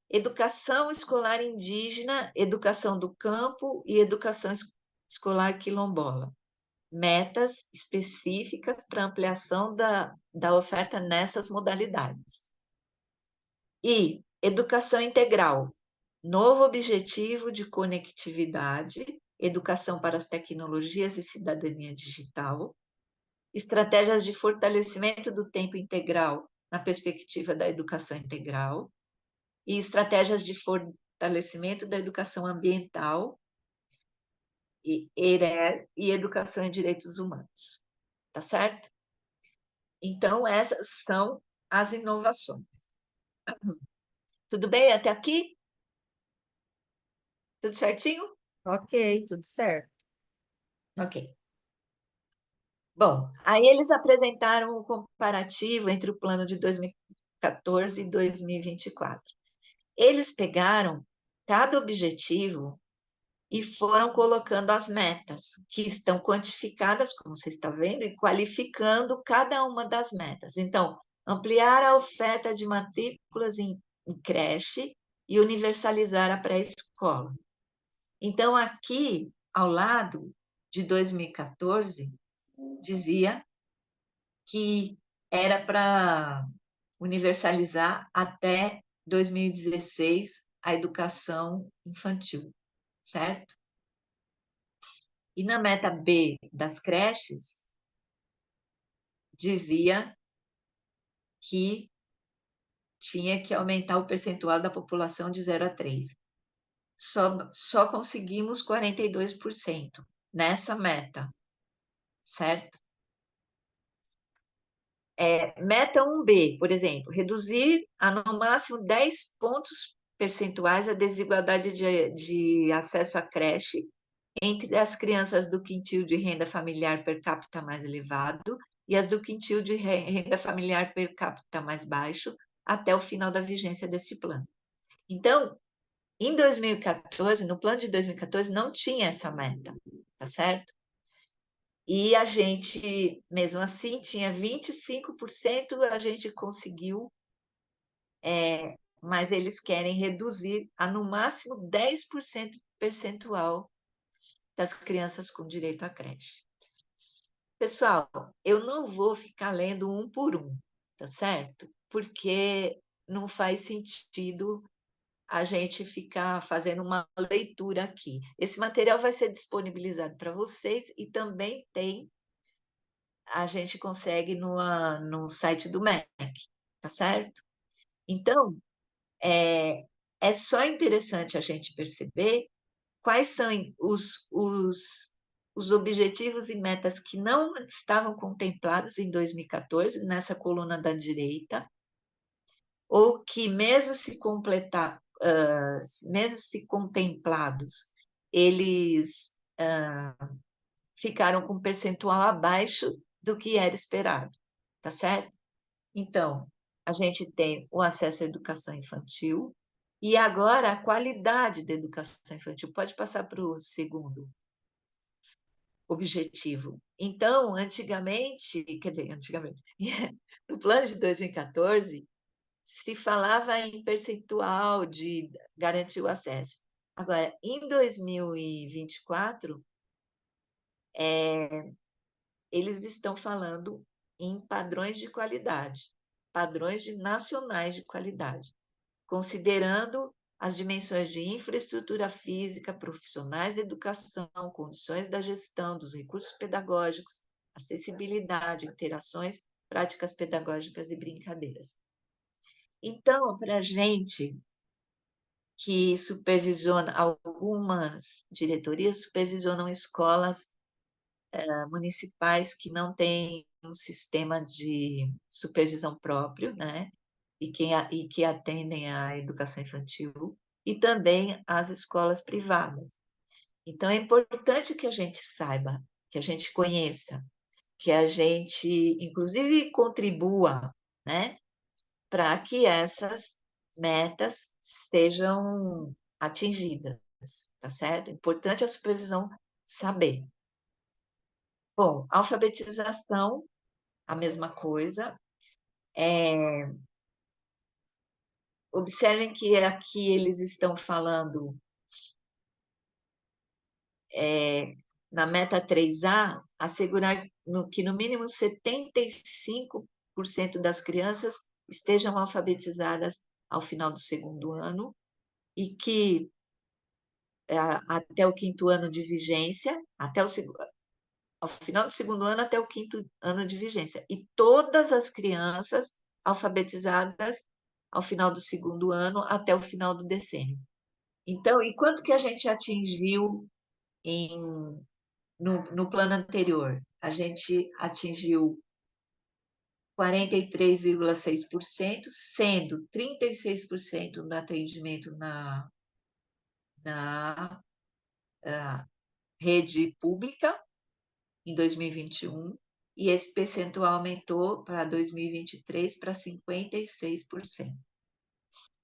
Educação escolar indígena, educação do campo e educação escolar quilombola. Metas específicas para ampliação da oferta nessas modalidades. E educação integral, novo objetivo de conectividade, educação para as tecnologias e cidadania digital, estratégias de fortalecimento do tempo integral na perspectiva da educação integral, e estratégias de fortalecimento da educação ambiental, e ERER, e educação em direitos humanos. Tá certo? Então, essas são as inovações. Tudo bem até aqui? Tudo certinho? Ok, tudo certo. Ok. Bom, aí eles apresentaram o comparativo entre o plano de 2014 e 2024. Eles pegaram cada objetivo e foram colocando as metas, que estão quantificadas, como você está vendo, e qualificando cada uma das metas. Então, ampliar a oferta de matrículas em creche e universalizar a pré-escola. Então, aqui, ao lado de 2014, dizia que era para universalizar até 2016 a educação infantil, certo? E na meta B das creches, dizia que tinha que aumentar o percentual da população de 0 a 3. Só conseguimos 42% nessa meta, certo? Meta 1B, por exemplo, reduzir a no máximo 10 pontos percentuais a desigualdade de acesso à creche entre as crianças do quintil de renda familiar per capita mais elevado e as do quintil de renda familiar per capita mais baixo, até o final da vigência desse plano. Então, em 2014, no plano de 2014, não tinha essa meta, tá certo? E a gente, mesmo assim, tinha 25%, a gente conseguiu, mas eles querem reduzir a no máximo 10% percentual das crianças com direito à creche. Pessoal, eu não vou ficar lendo um por um, tá certo? Porque não faz sentido a gente ficar fazendo uma leitura aqui. Esse material vai ser disponibilizado para vocês e também a gente consegue no site do MEC, tá certo? Então, é só interessante a gente perceber quais são os objetivos e metas que não estavam contemplados em 2014, nessa coluna da direita, ou que, mesmo se contemplados, eles ficaram com um percentual abaixo do que era esperado, tá certo? Então, a gente tem o acesso à educação infantil, e agora a qualidade da educação infantil. Pode passar para o segundo objetivo. Então, antigamente, no plano de 2014, se falava em percentual de garantir o acesso. Agora, em 2024, eles estão falando em padrões de qualidade, padrões nacionais de qualidade, considerando as dimensões de infraestrutura física, profissionais da educação, condições da gestão, dos recursos pedagógicos, acessibilidade, interações, práticas pedagógicas e brincadeiras. Então, para a gente que supervisiona, algumas diretorias supervisionam escolas municipais que não têm um sistema de supervisão próprio, né? E que atendem à educação infantil, e também as escolas privadas. Então, é importante que a gente saiba, que a gente conheça, que a gente, inclusive, contribua, né? Para que essas metas sejam atingidas, tá certo? É importante a supervisão saber. Bom, alfabetização a mesma coisa. Observem que aqui eles estão falando na meta 3A, assegurar que no mínimo 75% das crianças estejam alfabetizadas ao final do segundo ano e que até o quinto ano de vigência, ao final do segundo ano até o quinto ano de vigência, e todas as crianças alfabetizadas ao final do segundo ano até o final do decênio. Então, e quanto que a gente atingiu no plano anterior? A gente atingiu 43,6%, sendo 36% no atendimento na rede pública em 2021, e esse percentual aumentou para 2023 para 56%.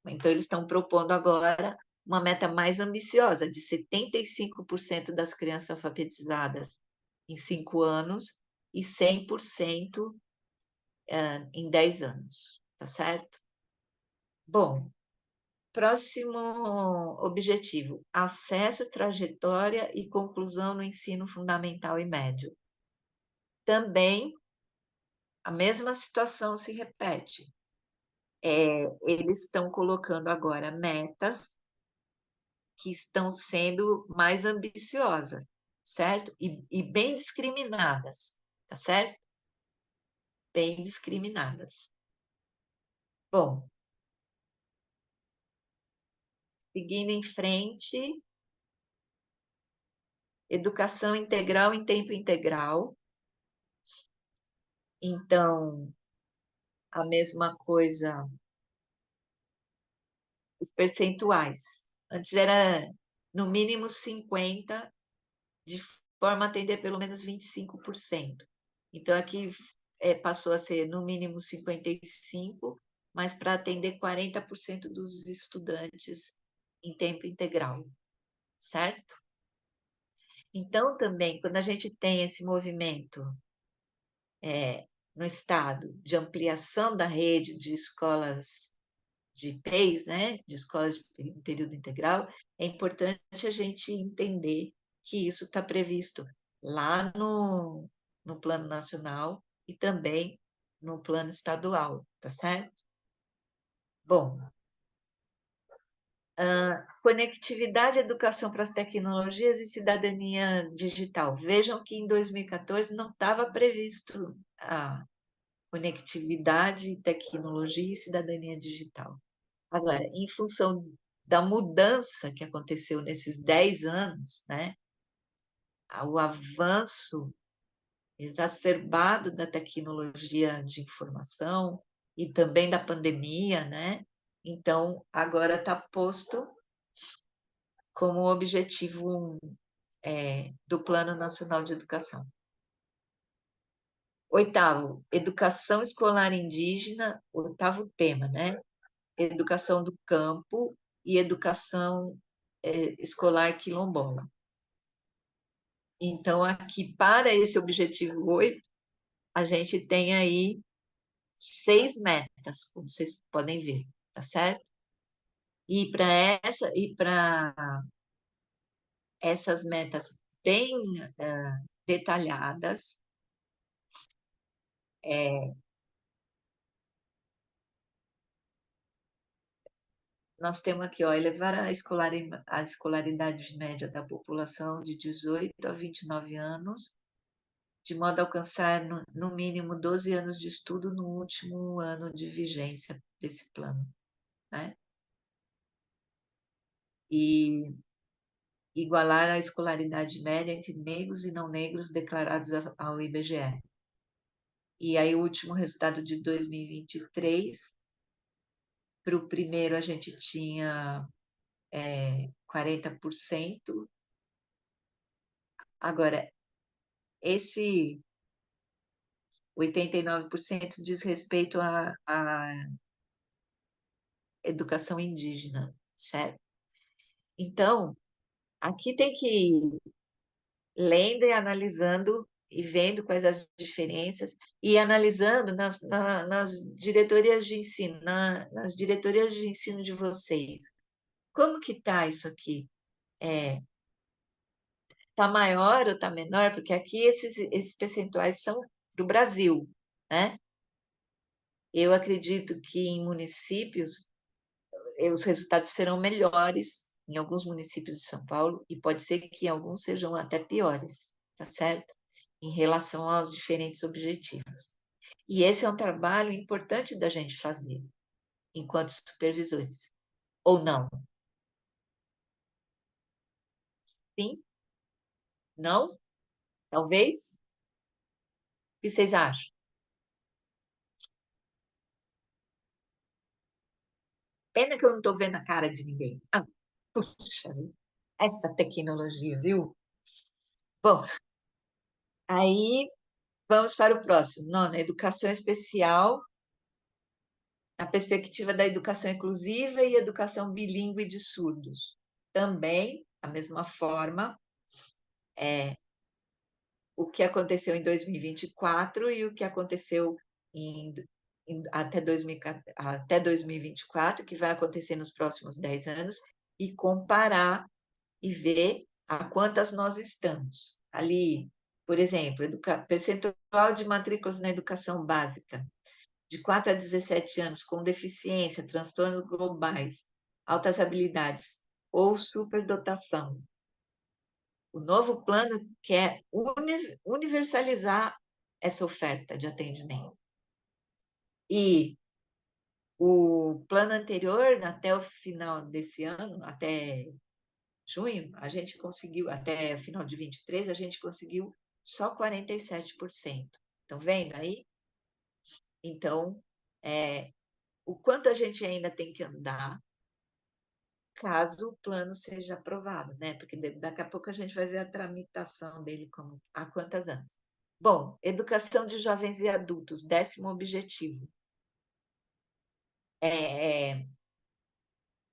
Então, eles estão propondo agora uma meta mais ambiciosa, de 75% das crianças alfabetizadas em 5 anos e 100% em 10 anos, tá certo? Bom, próximo objetivo: acesso, trajetória e conclusão no ensino fundamental e médio. Também a mesma situação se repete. Eles estão colocando agora metas que estão sendo mais ambiciosas, certo? E bem discriminadas, tá certo? Bem discriminadas. Bom, seguindo em frente, educação integral em tempo integral. Então, a mesma coisa, os percentuais. Antes era no mínimo 50%, de forma a atender pelo menos 25%. Então, aqui passou a ser no mínimo 55%, mas para atender 40% dos estudantes em tempo integral, certo? Então, também, quando a gente tem esse movimento no Estado de ampliação da rede de escolas de PEIs, né, de escolas em período integral, é importante a gente entender que isso está previsto lá no Plano Nacional e também no Plano Estadual, tá certo? Bom, conectividade, educação para as tecnologias e cidadania digital. Vejam que em 2014 não estava previsto a conectividade, tecnologia e cidadania digital. Agora, em função da mudança que aconteceu nesses 10 anos, né, o avanço exacerbado da tecnologia de informação e também da pandemia, né? Então, agora está posto como objetivo do Plano Nacional de Educação. Oitavo, educação escolar indígena, oitavo tema, né? Educação do campo e educação escolar quilombola. Então, aqui, para esse objetivo 8, a gente tem aí 6 metas, como vocês podem ver, tá certo? E para essas metas bem detalhadas, nós temos aqui, ó, elevar a escolaridade média da população de 18 a 29 anos, de modo a alcançar, no mínimo, 12 anos de estudo no último ano de vigência desse plano, né? E igualar a escolaridade média entre negros e não negros declarados ao IBGE. E aí, o último resultado de 2023, para o primeiro a gente tinha 40%. Agora, esse 89% diz respeito à educação indígena, certo? Então, aqui tem que ir lendo e analisando e vendo quais as diferenças e analisando nas diretorias de ensino, nas diretorias de ensino de vocês. Como que está isso aqui? Está maior ou está menor? Porque aqui esses percentuais são do Brasil, né? Eu acredito que em municípios os resultados serão melhores em alguns municípios de São Paulo e pode ser que alguns sejam até piores, tá certo? Em relação aos diferentes objetivos. E esse é um trabalho importante da gente fazer enquanto supervisores. Ou não? Sim? Não? Talvez? O que vocês acham? Pena que eu não estou vendo a cara de ninguém. Ah, puxa, essa tecnologia, viu? Bom, aí vamos para o próximo. Nona, educação especial, a perspectiva da educação inclusiva e educação bilíngue de surdos. Também, da mesma forma, o que aconteceu em 2024 e o que aconteceu até 2024, que vai acontecer nos próximos 10 anos, e comparar e ver a quantas nós estamos. Ali, por exemplo, percentual de matrículas na educação básica, de 4 a 17 anos, com deficiência, transtornos globais, altas habilidades ou superdotação. O novo plano quer universalizar essa oferta de atendimento. E o plano anterior, até o final desse ano, até junho, a gente conseguiu, até o final de 23, a gente conseguiu só 47%. Estão vendo aí? Então, o quanto a gente ainda tem que andar caso o plano seja aprovado, né? Porque daqui a pouco a gente vai ver a tramitação dele como há quantas anos. Bom, educação de jovens e adultos, 10º objetivo.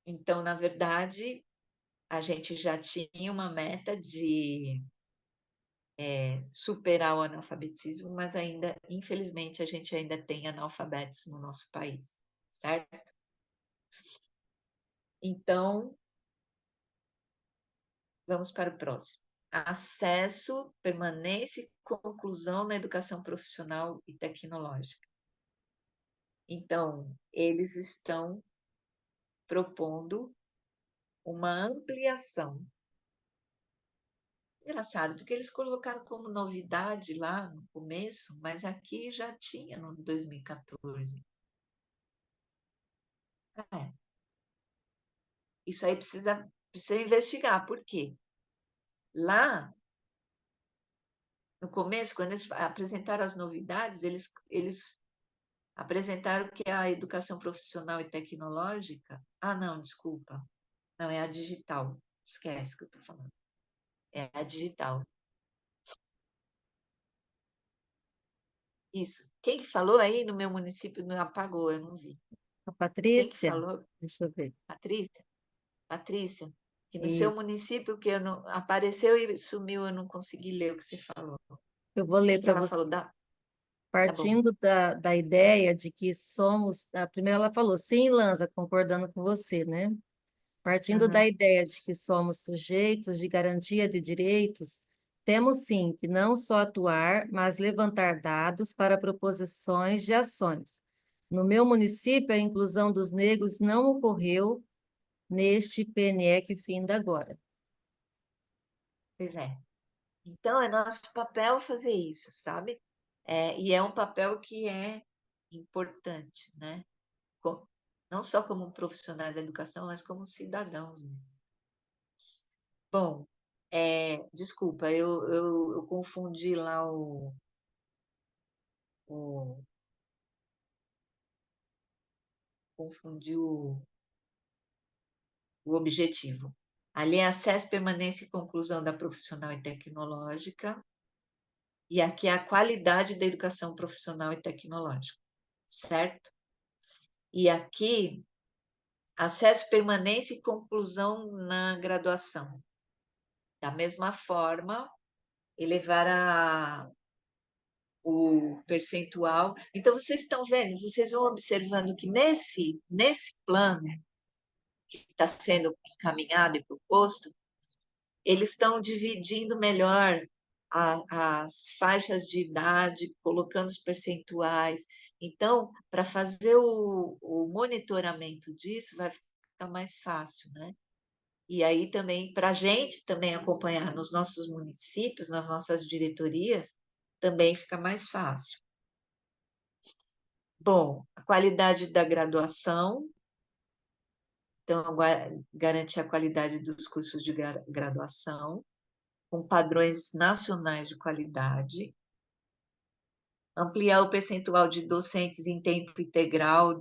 Então, na verdade, a gente já tinha uma meta de superar o analfabetismo, mas ainda, infelizmente, a gente ainda tem analfabetos no nosso país, certo? Então, vamos para o próximo. Acesso, permanência e conclusão na educação profissional e tecnológica. Então, eles estão propondo uma ampliação. Engraçado, porque eles colocaram como novidade lá no começo, mas aqui já tinha no 2014. Isso aí precisa investigar, por quê? Lá, no começo, quando eles apresentaram as novidades, eles apresentaram que a educação profissional e tecnológica. Ah, não, desculpa. Não, é a digital. Esquece o que eu estou falando. É a digital. Isso. Quem que falou aí no meu município não apagou, eu não vi. A Quem que Patrícia, falou? deixa eu ver. Patrícia? Patrícia? Que no seu Isso. município que eu não apareceu e sumiu, eu não consegui ler o que você falou. O Eu vou que ler que para ela você. falou? Tá bom. Partindo da ideia de que somos. A primeira ela falou, sim, Lanza, concordando com você, né? Partindo da Uhum. ideia de que somos sujeitos de garantia de direitos, temos sim que não só atuar, mas levantar dados para proposições de ações. No meu município, a inclusão dos negros não ocorreu neste PNE que finda agora. Pois é. Então, é nosso papel fazer isso, sabe? E é um papel que é importante, né? Não só como profissionais da educação, mas como cidadãos mesmo. Bom, desculpa, eu confundi lá o- confundi o objetivo. Ali é acesso, permanência e conclusão da profissional e tecnológica, e aqui é a qualidade da educação profissional e tecnológica, certo? E aqui, acesso, permanência e conclusão na graduação. Da mesma forma, elevar o percentual. Então, vocês estão vendo, vocês vão observando que nesse plano que está sendo encaminhado e proposto, eles estão dividindo melhor as faixas de idade, colocando os percentuais. Então, para fazer o monitoramento disso, vai ficar mais fácil, né? E aí também, para a gente também acompanhar nos nossos municípios, nas nossas diretorias, também fica mais fácil. Bom, a qualidade da graduação, então, garantir a qualidade dos cursos de graduação, com padrões nacionais de qualidade, ampliar o percentual de docentes em tempo integral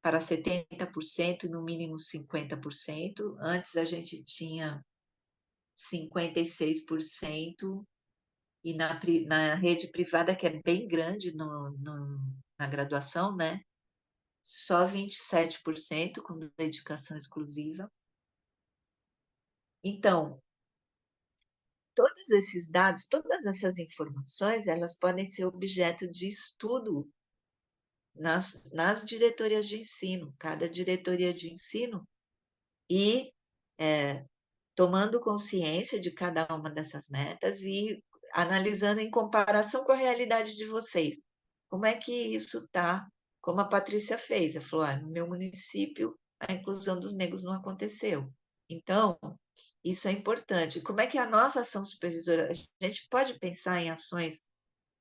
para 70%, no mínimo 50%. Antes a gente tinha 56%, e na rede privada, que é bem grande na graduação, né? Só 27% com dedicação exclusiva. Então, todos esses dados, todas essas informações, elas podem ser objeto de estudo nas diretorias de ensino, cada diretoria de ensino, e tomando consciência de cada uma dessas metas e analisando em comparação com a realidade de vocês. Como é que isso está? Como a Patrícia fez, ela falou, no meu município a inclusão dos negros não aconteceu. Então, isso é importante. Como é que a nossa ação supervisora, a gente pode pensar em ações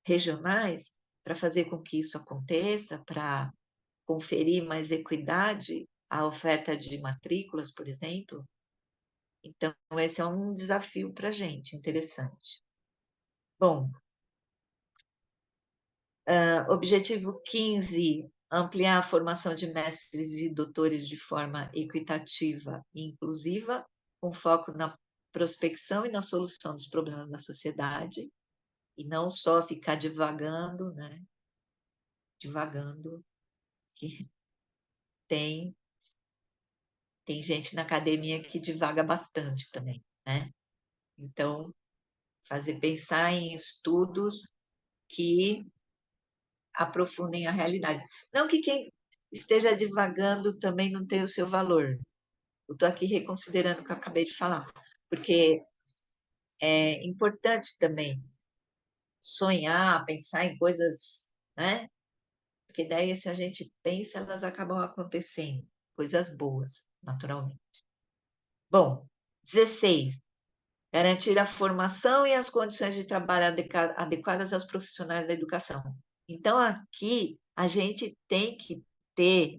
regionais para fazer com que isso aconteça, para conferir mais equidade à oferta de matrículas, por exemplo? Então, esse é um desafio para a gente, interessante. Bom, objetivo 15, ampliar a formação de mestres e doutores de forma equitativa e inclusiva, com foco na prospecção e na solução dos problemas da sociedade, e não só ficar divagando, né? Divagando, que tem gente na academia que divaga bastante também, né? Então, pensar em estudos que aprofundem a realidade. Não que quem esteja divagando também não tenha o seu valor. Eu estou aqui reconsiderando o que eu acabei de falar, porque é importante também sonhar, pensar em coisas, né? Porque daí, se a gente pensa, elas acabam acontecendo, coisas boas, naturalmente. Bom, 16. Garantir a formação e as condições de trabalho adequadas aos profissionais da educação. Então, aqui, a gente tem que ter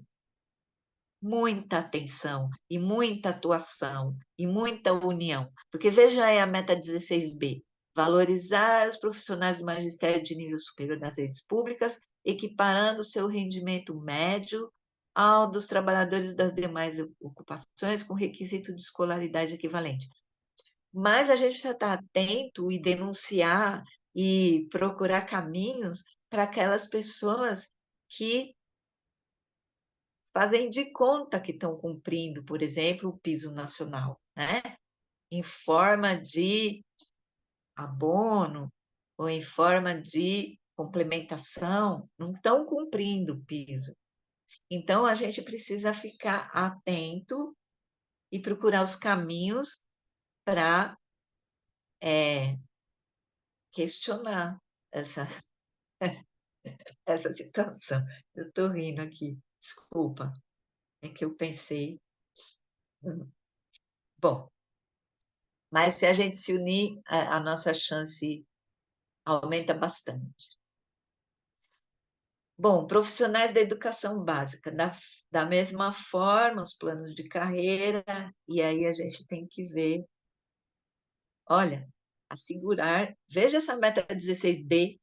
muita atenção e muita atuação e muita união, porque veja aí a meta 16B, valorizar os profissionais do magistério de nível superior das redes públicas, equiparando seu rendimento médio ao dos trabalhadores das demais ocupações com requisito de escolaridade equivalente. Mas a gente precisa estar atento e denunciar e procurar caminhos para aquelas pessoas que fazem de conta que estão cumprindo, por exemplo, o piso nacional, né? Em forma de abono ou em forma de complementação, não estão cumprindo o piso. Então, a gente precisa ficar atento e procurar os caminhos para questionar essa, essa situação. Eu estou rindo aqui, desculpa, é que eu pensei. Bom, mas se a gente se unir, a nossa chance aumenta bastante. Bom, profissionais da educação básica, da mesma forma, os planos de carreira, e aí a gente tem que ver, olha, veja essa meta 16B,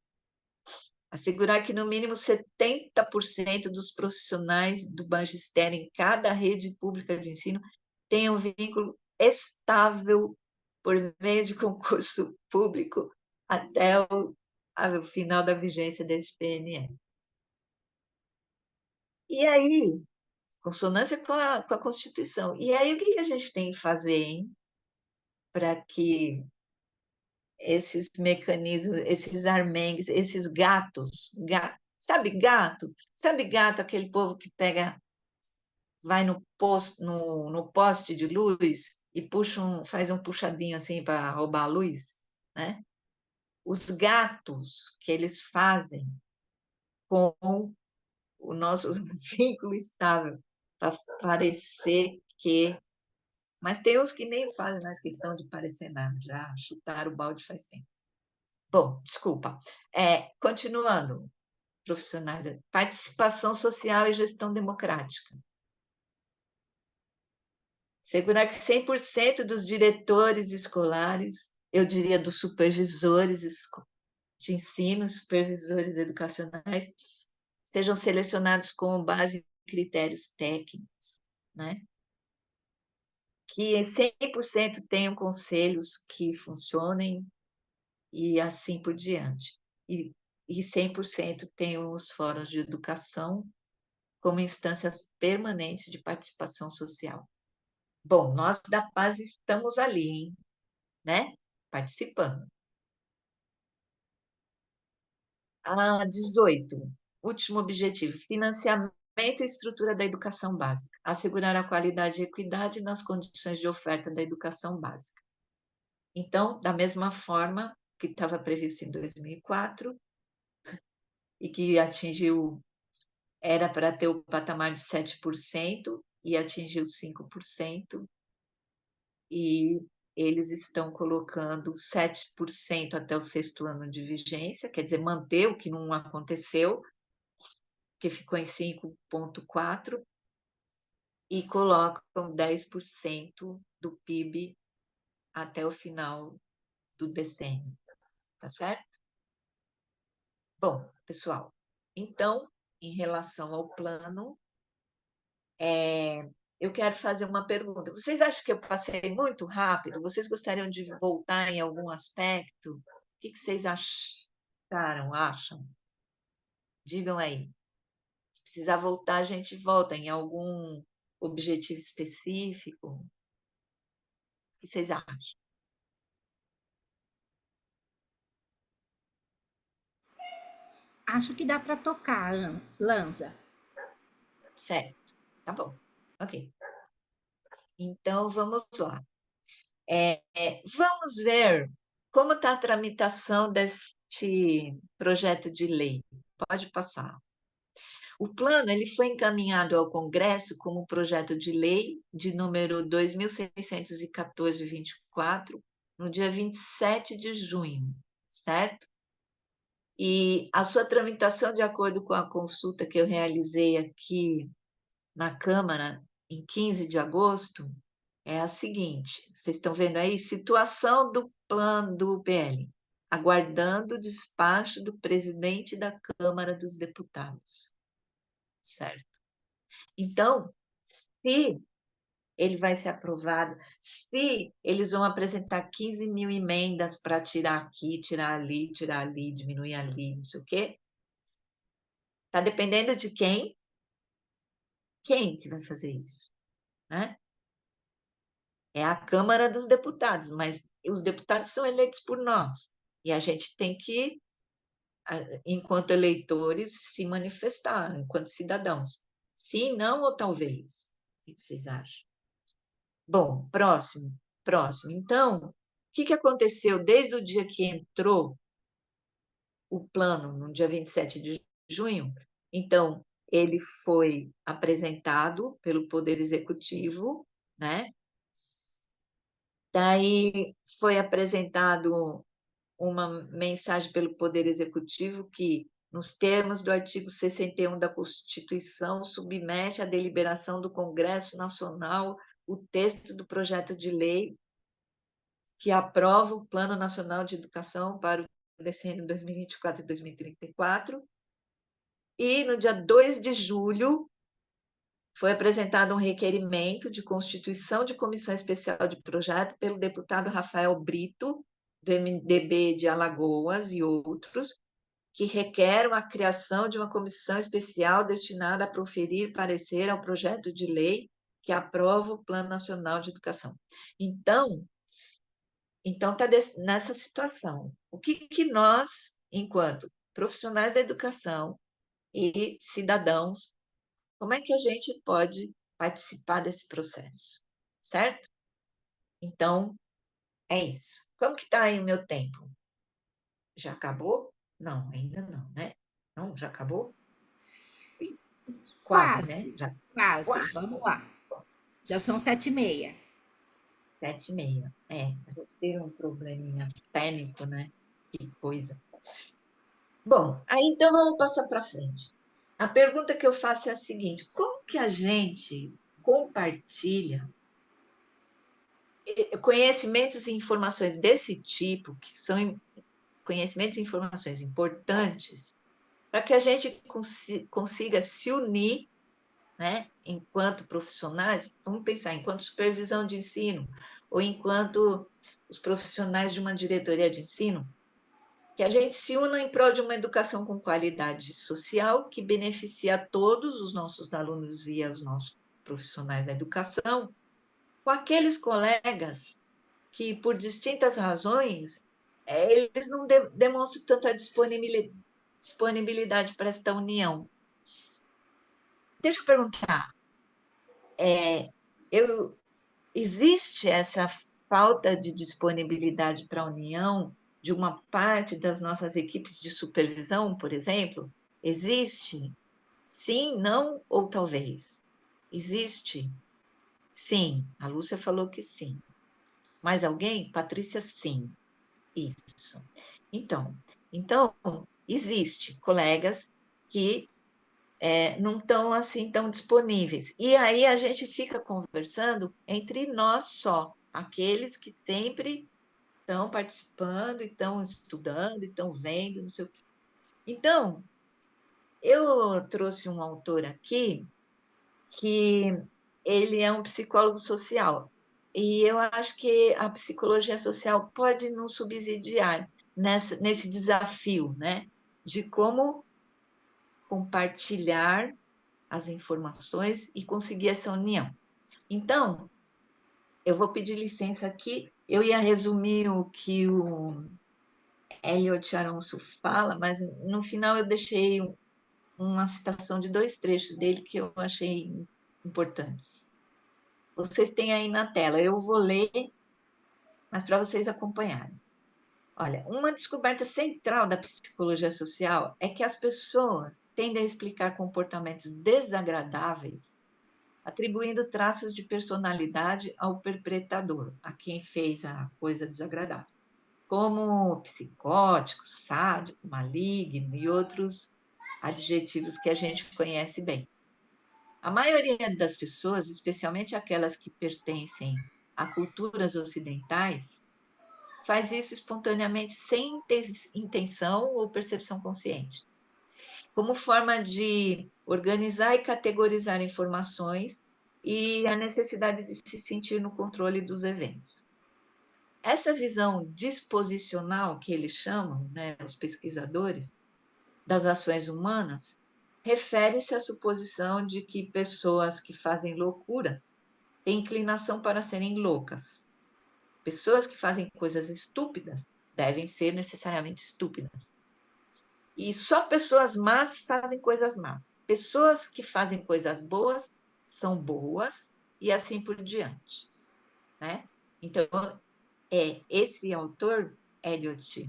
assegurar que no mínimo 70% dos profissionais do magistério em cada rede pública de ensino tenham vínculo estável por meio de concurso público até o final da vigência desse PNE. E aí, consonância com a Constituição. E aí, o que a gente tem que fazer, hein? Para que esses mecanismos, esses armengues, esses gatos, sabe gato? Sabe gato, aquele povo que pega, vai no posto, no poste de luz e faz um puxadinho assim para roubar a luz, né? Os gatos que eles fazem com o nosso vínculo estável, para parecer que. Mas tem uns que nem fazem mais questão de parecer nada, já chutaram o balde faz tempo. Bom, desculpa. Continuando, profissionais, participação social e gestão democrática. Segurar que 100% dos diretores escolares, eu diria dos supervisores de ensino, supervisores educacionais, sejam selecionados com base em critérios técnicos, né? Que 100% tenham conselhos que funcionem e assim por diante. E 100% tenham os fóruns de educação como instâncias permanentes de participação social. Bom, nós da Paz estamos ali, hein? Né? Participando. 18. Último objetivo, financiamento e estrutura da educação básica. Assegurar a qualidade e equidade nas condições de oferta da educação básica. Então, da mesma forma que estava previsto em 2004, e que era para ter o patamar de 7%, e atingiu 5%, e eles estão colocando 7% até o 6º ano de vigência, quer dizer, manter o que não aconteceu, que ficou em 5,4%, e colocam 10% do PIB até o final do decênio, tá certo? Bom, pessoal, então, em relação ao plano, eu quero fazer uma pergunta. Vocês acham que eu passei muito rápido? Vocês gostariam de voltar em algum aspecto? O que vocês acham? Digam aí. Se precisar voltar, a gente volta em algum objetivo específico. O que vocês acham? Acho que dá para tocar, Lanza. Certo, tá bom. Ok. Então, vamos lá. Vamos ver como está a tramitação deste projeto de lei. Pode passar. O plano ele foi encaminhado ao Congresso como projeto de lei de número 2614-24, no dia 27 de junho, certo? E a sua tramitação, de acordo com a consulta que eu realizei aqui na Câmara, em 15 de agosto, é a seguinte: vocês estão vendo aí, situação do plano do PL, aguardando o despacho do presidente da Câmara dos Deputados, certo? Então, se ele vai ser aprovado, se eles vão apresentar 15 mil emendas para tirar aqui, tirar ali, diminuir ali, não sei o quê, está dependendo de quem? Quem que vai fazer isso, né? É a Câmara dos Deputados, mas os deputados são eleitos por nós. E a gente tem que, enquanto eleitores, se manifestar, enquanto cidadãos. Sim, não ou talvez? O que vocês acham? Bom, próximo. Então, o que aconteceu desde o dia que entrou o plano, no dia 27 de junho? Então, ele foi apresentado pelo Poder Executivo, né? Daí foi apresentado uma mensagem pelo Poder Executivo que, nos termos do artigo 61 da Constituição, submete à deliberação do Congresso Nacional o texto do projeto de lei que aprova o Plano Nacional de Educação para o decênio 2024 e 2034. E, no dia 2 de julho, foi apresentado um requerimento de constituição de comissão especial de projeto pelo deputado Rafael Brito, do MDB de Alagoas e outros, que requer a criação de uma comissão especial destinada a proferir parecer ao projeto de lei que aprova o Plano Nacional de Educação. Então, Então, está nessa situação. O que nós, enquanto profissionais da educação e cidadãos, como é que a gente pode participar desse processo, certo? Então, é isso. Como que está aí o meu tempo? Já acabou? Não, ainda não, né? Não, já acabou? Ih, quase, né? Quase, Já, quase. quase, Vamos lá. Já são 7h30. 7h30. É, a gente teve um probleminha técnico, né? Que coisa. Bom, aí então vamos passar para frente. A pergunta que eu faço é a seguinte: como que a gente compartilha conhecimentos e informações desse tipo, que são conhecimentos e informações importantes, para que a gente consiga se unir, né, enquanto profissionais, vamos pensar, enquanto supervisão de ensino, ou enquanto os profissionais de uma diretoria de ensino, que a gente se una em prol de uma educação com qualidade social que beneficia a todos os nossos alunos e os nossos profissionais da educação, com aqueles colegas que, por distintas razões, eles não demonstram tanta disponibilidade para esta união. Deixa eu perguntar, eu, existe essa falta de disponibilidade para a união de uma parte das nossas equipes de supervisão, por exemplo? Existe? Sim, não ou talvez? Existe? Sim, a Lúcia falou que sim. Mais alguém? Patrícia, sim. Isso. Então, então existe colegas que não estão assim tão disponíveis. E aí a gente fica conversando entre nós só, aqueles que sempre estão participando, estão estudando, estão vendo, não sei o quê. Então, eu trouxe um autor aqui que ele é um psicólogo social. E eu acho que a psicologia social pode nos subsidiar nesse desafio, né? De como compartilhar as informações e conseguir essa união. Então, eu vou pedir licença aqui. Eu ia resumir o que o Eliot Aronso fala, mas no final eu deixei uma citação de 2 trechos dele que eu achei importantes. Vocês têm aí na tela. Eu vou ler, mas para vocês acompanharem. Olha, uma descoberta central da psicologia social é que as pessoas tendem a explicar comportamentos desagradáveis, atribuindo traços de personalidade ao perpetrador, a quem fez a coisa desagradável, como psicótico, sádico, maligno e outros adjetivos que a gente conhece bem. A maioria das pessoas, especialmente aquelas que pertencem a culturas ocidentais, faz isso espontaneamente sem intenção ou percepção consciente, como forma de organizar e categorizar informações e a necessidade de se sentir no controle dos eventos. Essa visão disposicional que eles chamam, né, os pesquisadores, das ações humanas, refere-se à suposição de que pessoas que fazem loucuras têm inclinação para serem loucas. Pessoas que fazem coisas estúpidas devem ser necessariamente estúpidas. E só pessoas más fazem coisas más. Pessoas que fazem coisas boas são boas e assim por diante, né? Então, esse autor, Eliot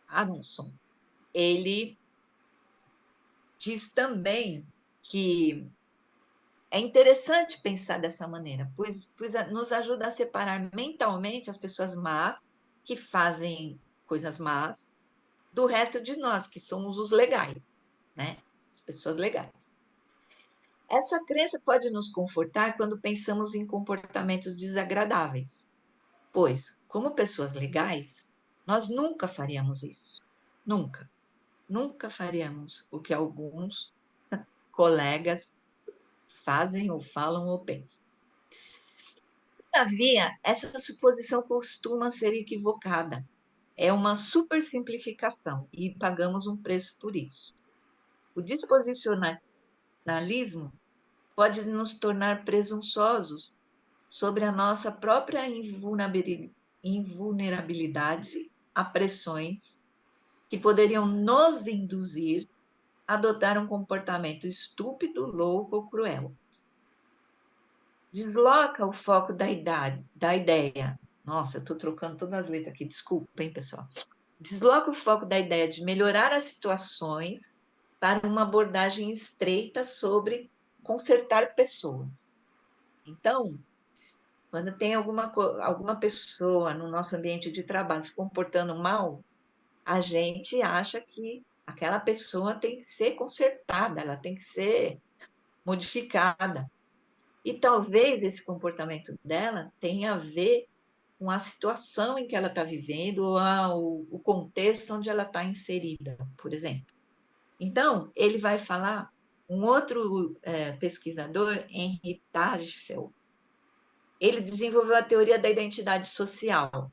Aronson, ele diz também que é interessante pensar dessa maneira, pois nos ajuda a separar mentalmente as pessoas más, que fazem coisas más, do resto de nós, que somos os legais, né? As pessoas legais. Essa crença pode nos confortar quando pensamos em comportamentos desagradáveis, pois, como pessoas legais, nós nunca faríamos isso. Nunca. Nunca faríamos o que alguns colegas fazem ou falam ou pensam. Todavia, essa suposição costuma ser equivocada. É uma supersimplificação e pagamos um preço por isso. O disposicionalismo pode nos tornar presunçosos sobre a nossa própria em vulnerabilidade a pressões que poderiam nos induzir a adotar um comportamento estúpido, louco ou cruel. Desloca o foco da ideia. Nossa, eu estou trocando todas as letras aqui, desculpa, hein, pessoal. Desloca o foco da ideia de melhorar as situações para uma abordagem estreita sobre consertar pessoas. Então, quando tem alguma pessoa no nosso ambiente de trabalho se comportando mal, a gente acha que aquela pessoa tem que ser consertada, ela tem que ser modificada. E talvez esse comportamento dela tenha a ver com a situação em que ela está vivendo, ou o contexto onde ela está inserida, por exemplo. Então, ele vai falar, um outro pesquisador, Henri Tajfel, ele desenvolveu a teoria da identidade social,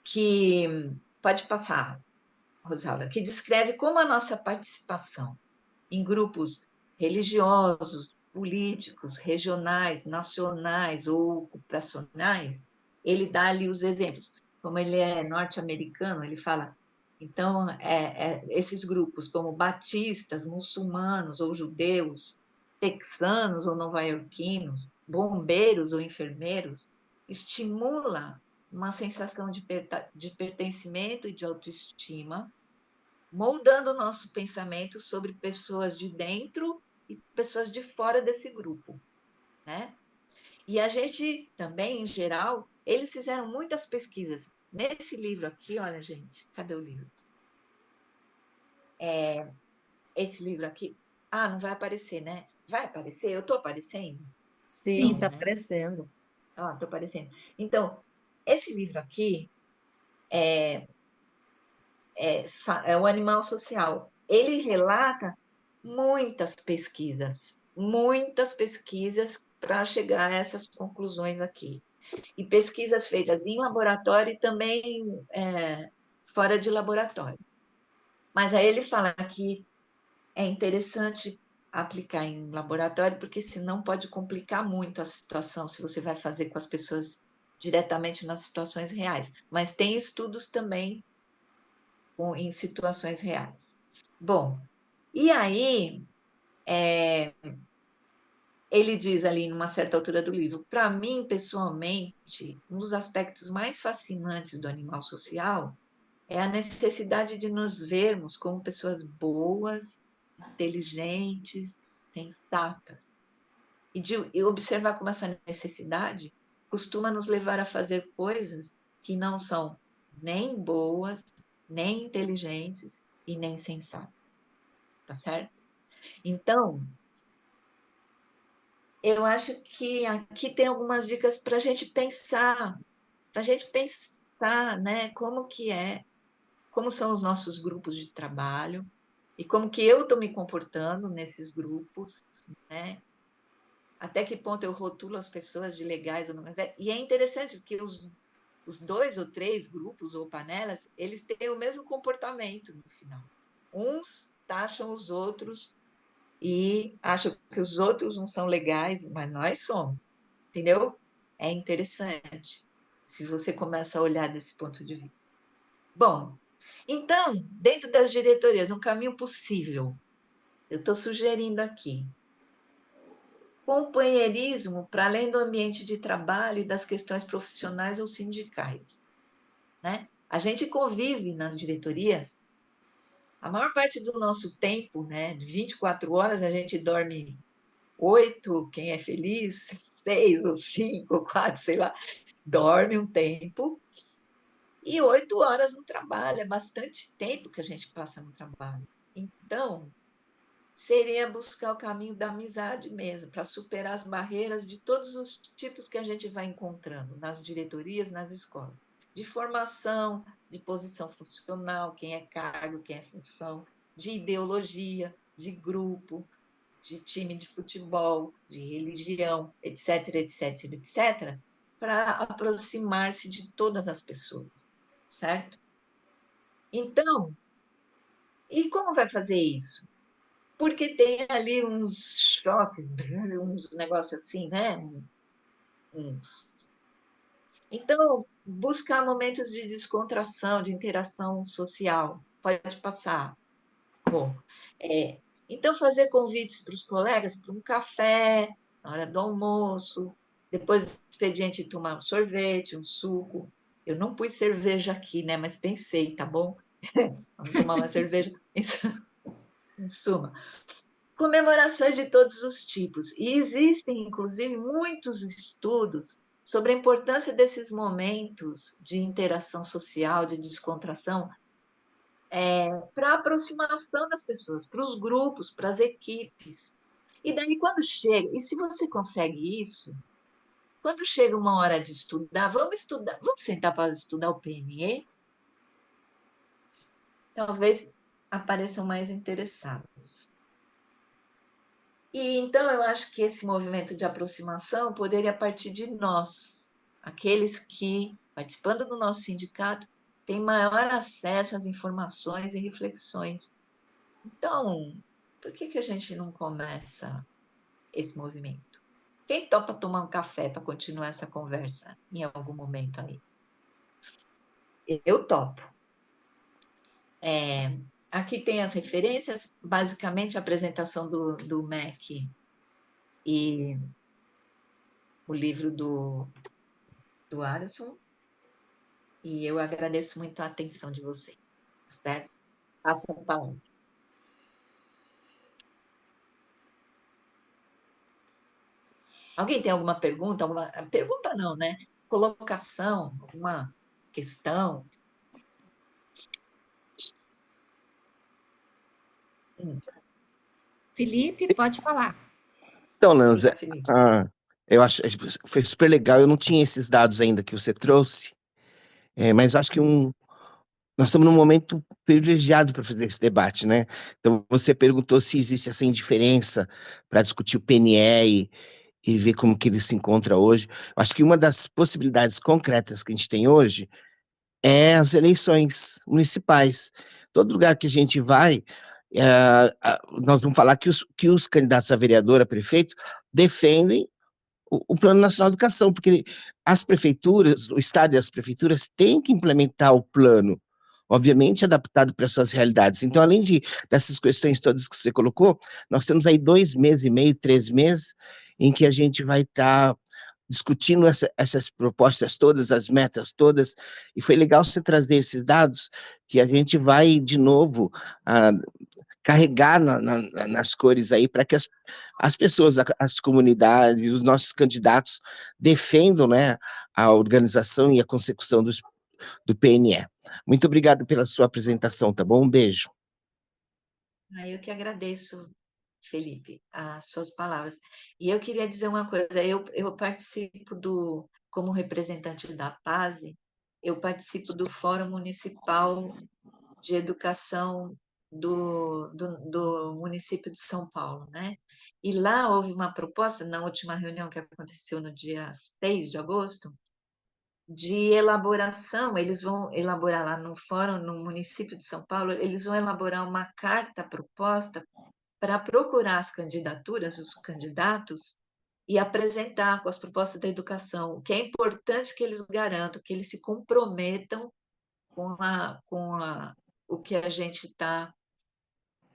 que, pode passar, Rosalba, que descreve como a nossa participação em grupos religiosos, políticos, regionais, nacionais ou ocupacionais, ele dá ali os exemplos. Como ele é norte-americano, ele fala, então, esses grupos como batistas, muçulmanos ou judeus, texanos ou nova-iorquinos, bombeiros ou enfermeiros, estimula uma sensação de pertencimento e de autoestima, moldando o nosso pensamento sobre pessoas de dentro e pessoas de fora desse grupo, né? E a gente também, em geral, eles fizeram muitas pesquisas. Nesse livro aqui, olha, gente, cadê o livro? Esse livro aqui. Ah, não vai aparecer, né? Vai aparecer? Eu estou aparecendo? Sim, Não, está né? aparecendo. Ah, estou aparecendo. Então, esse livro aqui é o Animal Social. Ele relata muitas pesquisas para chegar a essas conclusões aqui. E pesquisas feitas em laboratório e também fora de laboratório. Mas aí ele fala que é interessante aplicar em laboratório, porque senão pode complicar muito a situação, se você vai fazer com as pessoas diretamente nas situações reais. Mas tem estudos também em situações reais. Bom, e aí ele diz ali, numa certa altura do livro, para mim, pessoalmente, um dos aspectos mais fascinantes do animal social é a necessidade de nos vermos como pessoas boas, inteligentes, sensatas. E observar como essa necessidade costuma nos levar a fazer coisas que não são nem boas, nem inteligentes e nem sensatas. Tá certo? Então, eu acho que aqui tem algumas dicas para a gente pensar, né, como são os nossos grupos de trabalho e como que eu estou me comportando nesses grupos, né? Até que ponto eu rotulo as pessoas de legais ou não. E é interessante porque os 2 ou 3 grupos ou panelas, eles têm o mesmo comportamento no final. Uns taxam os outros e acham que os outros não são legais, mas nós somos, entendeu? É interessante se você começa a olhar desse ponto de vista. Bom, então, dentro das diretorias, um caminho possível, eu estou sugerindo aqui, companheirismo para além do ambiente de trabalho e das questões profissionais ou sindicais, né? A gente convive nas diretorias, a maior parte do nosso tempo, né, de 24 horas, a gente dorme 8, quem é feliz, 6 ou 5 ou 4, sei lá, dorme um tempo, e 8 horas no trabalho, é bastante tempo que a gente passa no trabalho. Então, seria buscar o caminho da amizade mesmo, para superar as barreiras de todos os tipos que a gente vai encontrando nas diretorias, nas escolas. De formação, de posição funcional, quem é cargo, quem é função, de ideologia, de grupo, de time de futebol, de religião, etc, etc, etc, para aproximar-se de todas as pessoas, certo? Então, e como vai fazer isso? Porque tem ali uns choques, uns negócios assim, né? Uns. Então, buscar momentos de descontração, de interação social, pode passar. Bom, então fazer convites para os colegas para um café, na hora do almoço, depois do expediente tomar um sorvete, um suco. Eu não pus cerveja aqui, né? Mas pensei, tá bom? Vamos tomar uma cerveja. Em suma, comemorações de todos os tipos. E existem, inclusive, muitos estudos sobre a importância desses momentos de interação social, de descontração, para a aproximação das pessoas, para os grupos, para as equipes. E daí, quando chega, e se você consegue isso, quando chega uma hora de estudar, vamos sentar para estudar o PNE? Talvez apareçam mais interessados. E então eu acho que esse movimento de aproximação poderia partir de nós, aqueles que, participando do nosso sindicato, têm maior acesso às informações e reflexões. Então, por que a gente não começa esse movimento? Quem topa tomar um café para continuar essa conversa em algum momento aí? Eu topo. Aqui tem as referências, basicamente a apresentação do MEC e o livro do Alisson, e eu agradeço muito a atenção de vocês, certo? Passo a palavra. Alguém tem alguma pergunta? Pergunta não, né? Colocação, alguma questão? Felipe, pode falar. Então, Diga, Lanza, Felipe. eu acho que foi super legal. Eu não tinha esses dados ainda que você trouxe, mas acho que nós estamos num momento privilegiado para fazer esse debate, né? Então, você perguntou se existe essa indiferença para discutir o PNE e ver como que ele se encontra hoje. Eu acho que uma das possibilidades concretas que a gente tem hoje é as eleições municipais. Todo lugar que a gente vai, nós vamos falar que os candidatos a vereador, a prefeito, defendem o Plano Nacional de Educação, porque as prefeituras, o Estado e as prefeituras têm que implementar o plano, obviamente adaptado para as suas realidades. Então, além dessas questões todas que você colocou, nós temos aí 2 meses e meio, 3 meses, em que a gente vai estar discutindo essas propostas todas, as metas todas, e foi legal você trazer esses dados, que a gente vai, de novo, carregar nas cores aí, para que as pessoas, as comunidades, os nossos candidatos defendam, né, a organização e a consecução do PNE. Muito obrigado pela sua apresentação, tá bom? Um beijo. Eu que agradeço, Felipe, as suas palavras. E eu queria dizer uma coisa, eu participo como representante da PASE, eu participo do Fórum Municipal de Educação do município de São Paulo, né? E lá houve uma proposta, na última reunião que aconteceu no dia 6 de agosto, de elaboração, eles vão elaborar lá no fórum, no município de São Paulo, eles vão elaborar uma carta proposta para procurar as candidaturas, os candidatos, e apresentar com as propostas da educação, que é importante que eles garantam, que eles se comprometam com o que a gente está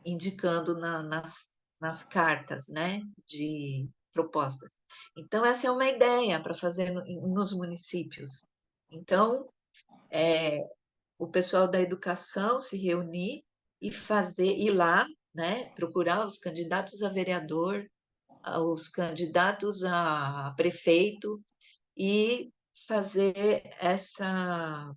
indicando nas cartas, né, de propostas. Então, essa é uma ideia para fazer nos municípios. Então, o pessoal da educação se reunir e ir lá, né, procurar os candidatos a vereador, os candidatos a prefeito e fazer essa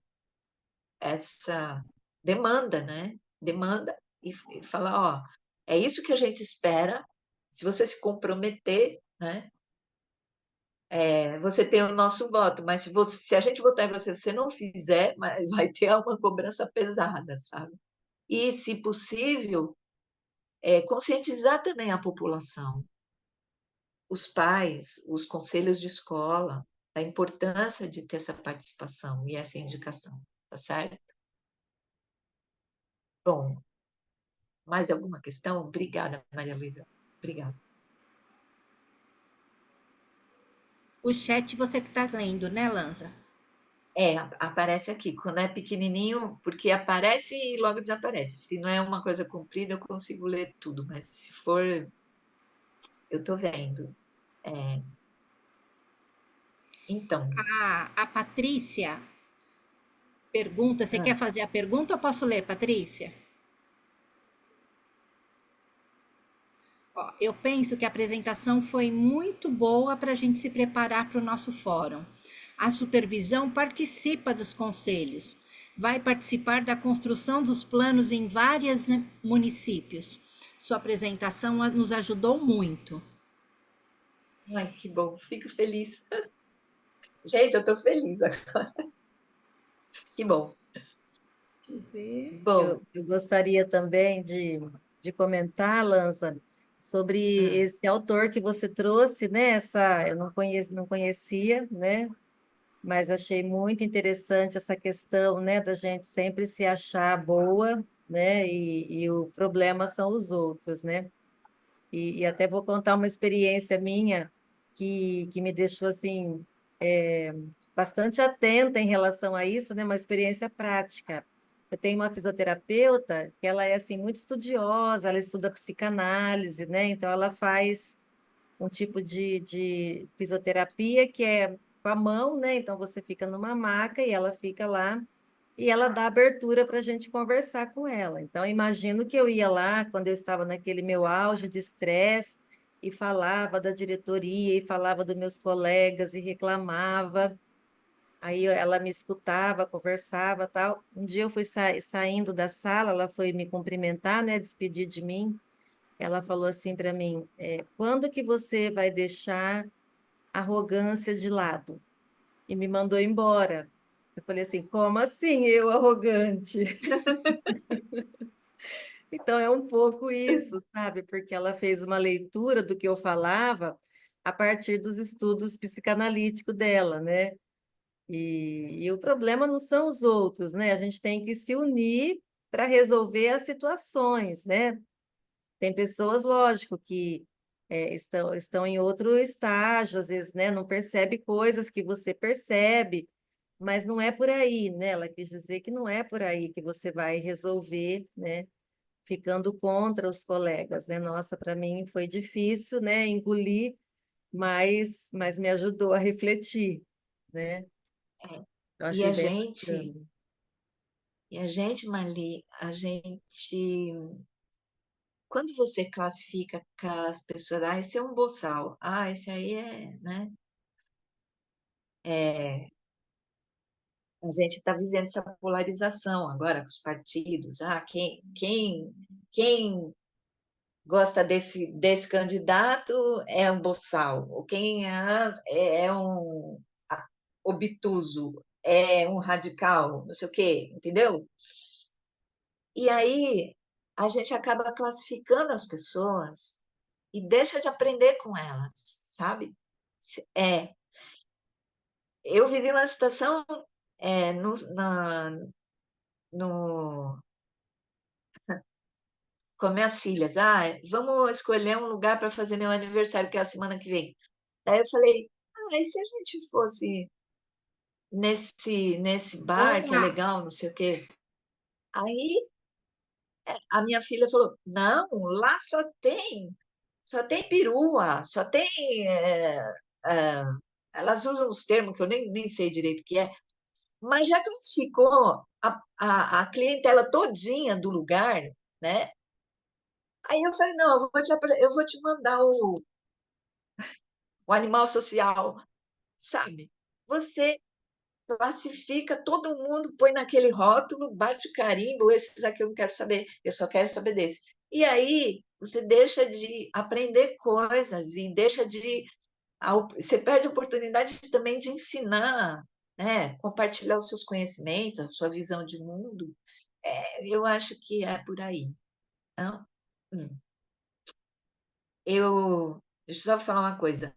demanda, né? Demanda e falar, ó, é isso que a gente espera. Se você se comprometer, né? Você tem o nosso voto, mas se a gente votar em você, você não fizer, vai ter uma cobrança pesada, sabe? E, se possível, conscientizar também a população, os pais, os conselhos de escola, da importância de ter essa participação e essa indicação, tá certo? Bom, mais alguma questão? Obrigada, Maria Luísa. Obrigada. O chat você que está lendo, né, Lanza? Aparece aqui. Quando é pequenininho, porque aparece e logo desaparece. Se não é uma coisa comprida, eu consigo ler tudo, mas se for, eu estou vendo. É, então, A Patrícia pergunta, você quer ah, fazer a pergunta ou posso ler, Patrícia? Ó, eu penso que a apresentação foi muito boa para a gente se preparar para o nosso fórum. A supervisão participa dos conselhos, vai participar da construção dos planos em vários municípios. Sua apresentação nos ajudou muito. ai, que bom, fico feliz. Gente, eu estou feliz agora. Que bom. Deixa eu ver. Bom, Eu gostaria também de comentar, Lanza, sobre hum, esse autor que você trouxe, né? Eu não conhecia, né? Mas achei muito interessante essa questão, né, da gente sempre se achar boa, né? E o problema são os outros, né? E até vou contar uma experiência minha que me deixou assim bastante atenta em relação a isso, né? Uma experiência prática. Eu tenho uma fisioterapeuta que ela é assim muito estudiosa, ela estuda psicanálise, né? Então ela faz um tipo de fisioterapia que é com a mão, né? Então você fica numa maca e ela fica lá e ela dá abertura para a gente conversar com ela. Então, imagino que eu ia lá quando eu estava naquele meu auge de estresse e falava da diretoria e falava dos meus colegas e reclamava. Aí ela me escutava, conversava, tal. Um dia eu fui saindo da sala, ela foi me cumprimentar, né, despedir de mim. Ela falou assim para mim: quando que você vai deixar a arrogância de lado? E me mandou embora. Eu falei assim: como assim eu arrogante? Então é um pouco isso, sabe? Porque ela fez uma leitura do que eu falava a partir dos estudos psicanalíticos dela, né? E o problema não são os outros, né? A gente tem que se unir para resolver as situações, né? Tem pessoas, lógico, que estão em outro estágio, às vezes, né? Não percebe coisas que você percebe, mas não é por aí, né? Ela quis dizer que não é por aí que você vai resolver, né? Ficando contra os colegas, né? Nossa, para mim foi difícil, né? Engolir, mas me ajudou a refletir, né? é. Eu E achei a bem gente, bacana. Marli, quando você classifica as pessoas, esse é um boçal, esse aí é, né? É, a gente está vivendo essa polarização agora com os partidos. Quem gosta desse candidato é um boçal, ou quem é um obtuso, é um radical, não sei o quê, entendeu? E aí a gente acaba classificando as pessoas e deixa de aprender com elas, sabe? É, eu vivi uma situação é, no, na, no, com minhas filhas. Vamos escolher um lugar para fazer meu aniversário, que é a semana que vem. Daí eu falei, e se a gente fosse nesse bar que é Boa! legal, não sei o quê? Aí a minha filha falou, não, lá só tem perua, só tem. É, elas usam os termos que eu nem sei direito o que é, mas já classificou a clientela todinha do lugar, né? Aí eu falei, não, eu vou te mandar o animal social, sabe? Você classifica todo mundo, põe naquele rótulo, bate o carimbo, esses aqui eu não quero saber, eu só quero saber desse. E aí você deixa de aprender coisas e você perde a oportunidade também de ensinar, né? Compartilhar os seus conhecimentos, a sua visão de mundo. Eu acho que é por aí. Não? Hum. Deixa eu só falar uma coisa.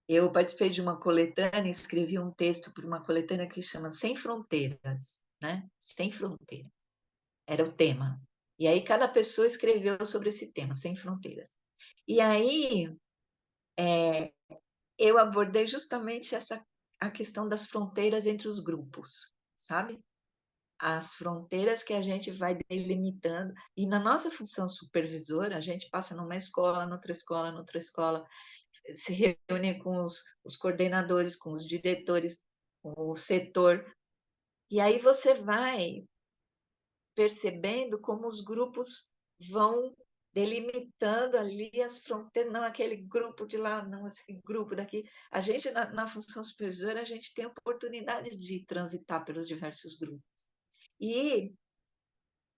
Eu participei de uma coletânea, escrevi um texto para uma coletânea que chama Sem Fronteiras, né? Sem Fronteiras. Era o tema. E aí cada pessoa escreveu sobre esse tema, Sem Fronteiras. E aí eu abordei justamente a questão das fronteiras entre os grupos, sabe? As fronteiras que a gente vai delimitando. E na nossa função supervisora, a gente passa numa escola, noutra escola, se reúne com os coordenadores, com os diretores, com o setor. E aí você vai percebendo como os grupos vão delimitando ali as fronteiras, não aquele grupo de lá, não esse grupo daqui. A gente, na função supervisora, a gente tem a oportunidade de transitar pelos diversos grupos. E,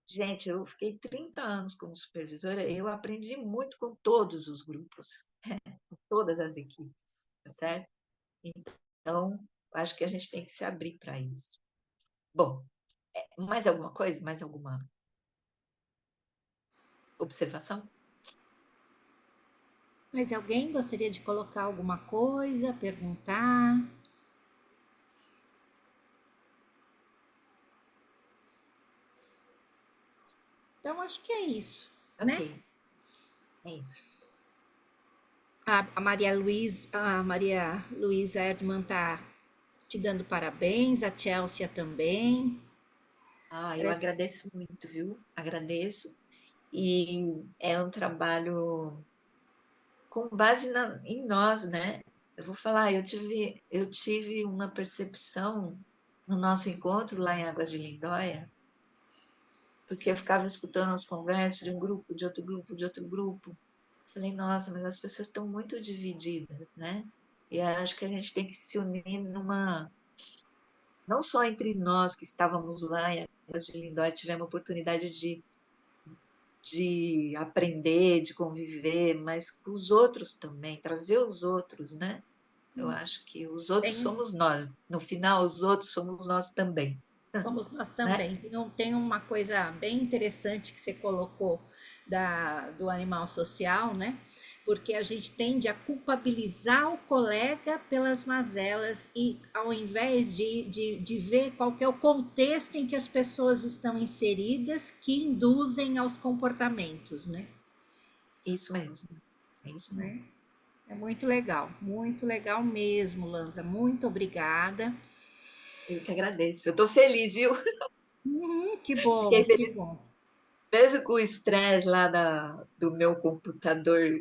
gente, eu fiquei 30 anos como supervisora, eu aprendi muito com todos os grupos, com todas as equipes, tá certo? Então, acho que a gente tem que se abrir para isso. Bom, mais alguma coisa? Mais alguma observação? Mas alguém gostaria de colocar alguma coisa, perguntar? Então, acho que é isso, né? Ok, é isso. A Maria Luísa Erdmann tá te dando parabéns, a Chelsea também. Ah, eu Parece- agradeço muito, viu? Agradeço. E é um trabalho com base em nós, né? Eu vou falar, eu tive uma percepção no nosso encontro lá em Águas de Lindóia, porque eu ficava escutando as conversas de um grupo, de outro grupo, de outro grupo. Falei, nossa, mas as pessoas estão muito divididas, né? E acho que a gente tem que se unir não só entre nós que estávamos lá em Águas de Lindóia, tivemos a oportunidade de aprender, de conviver, mas com os outros também, trazer os outros, né? Eu acho que os outros Tem, somos nós. No final, os outros somos nós também, somos nós né? também. Tem uma coisa bem interessante que você colocou do animal social, né? Porque a gente tende a culpabilizar o colega pelas mazelas e ao invés de ver qual que é o contexto em que as pessoas estão inseridas que induzem aos comportamentos, né? Isso mesmo. É isso Né? mesmo. É muito legal mesmo, Lanza. Muito obrigada. Eu que agradeço. Eu estou feliz, viu? Que bom, Fiquei que feliz bom. mesmo com o estresse lá do meu computador.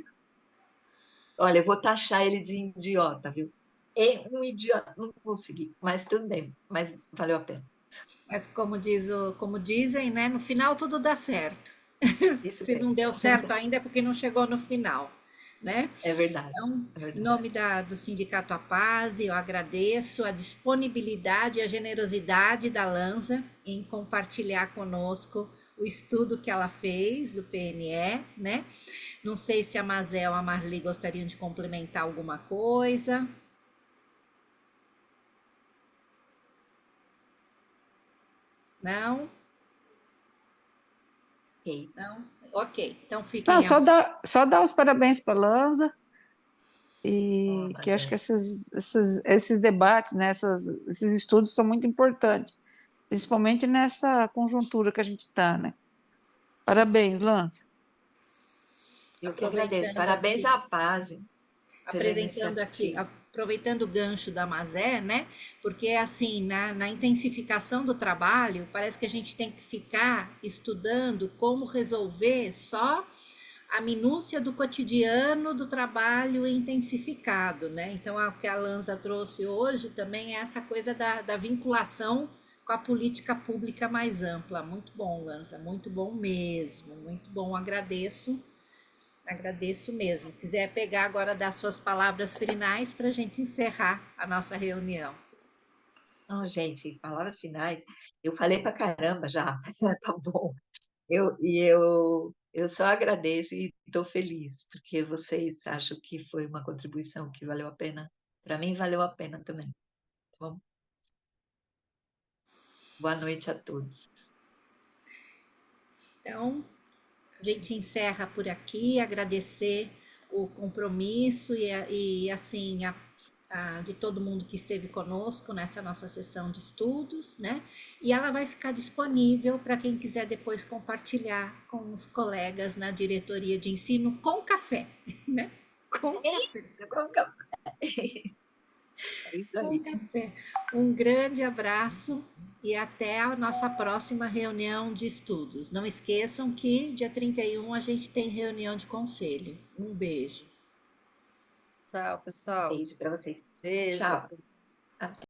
Olha, eu vou taxar ele de idiota, viu? É um idiota, não consegui, mas tudo bem, mas valeu a pena. Mas como dizem, né? No final tudo dá certo. Isso Se não mesmo. deu certo ainda é porque não chegou no final, né? É verdade, Então, é em verdade. nome do Sindicato A Paz, eu agradeço a disponibilidade e a generosidade da Lanza em compartilhar conosco o estudo que ela fez do PNE, né? Não sei se a Mazel ou a Marli gostariam de complementar alguma coisa. Não? Ok. Não? Ok, então Não, fiquem à só dar os parabéns para a Lanza, Oh, e que mas acho que é. esses debates, né, esses estudos são muito importantes, principalmente nessa conjuntura que a gente está, né? Parabéns, Lanza. Eu que agradeço. aproveitando Parabéns aqui à Paz pela apresentando aqui, iniciativa. aproveitando o gancho da Mazé, né? Porque assim, na intensificação do trabalho, parece que a gente tem que ficar estudando como resolver só a minúcia do cotidiano do trabalho intensificado, né? Então, o que a Lanza trouxe hoje também é essa coisa da vinculação com a política pública mais ampla. Muito bom, Lanza, muito bom mesmo, muito bom, agradeço. Agradeço mesmo. Quiser pegar agora das suas palavras finais para a gente encerrar a nossa reunião. Não, gente, palavras finais. Eu falei pra caramba já. Tá bom. Eu só agradeço e estou feliz, porque vocês acham que foi uma contribuição que valeu a pena. Para mim, valeu a pena também. Tá bom? Boa noite a todos. Então, a gente encerra por aqui, agradecer o compromisso e assim, de todo mundo que esteve conosco nessa nossa sessão de estudos, né? E ela vai ficar disponível para quem quiser depois compartilhar com os colegas na diretoria de ensino com café, né? Com café. Isso, É isso Com aí. café. Um grande abraço e até a nossa próxima reunião de estudos. Não esqueçam que dia 31 a gente tem reunião de conselho. Um beijo. Tchau, pessoal. Beijo para vocês. Beijo. Tchau. Até.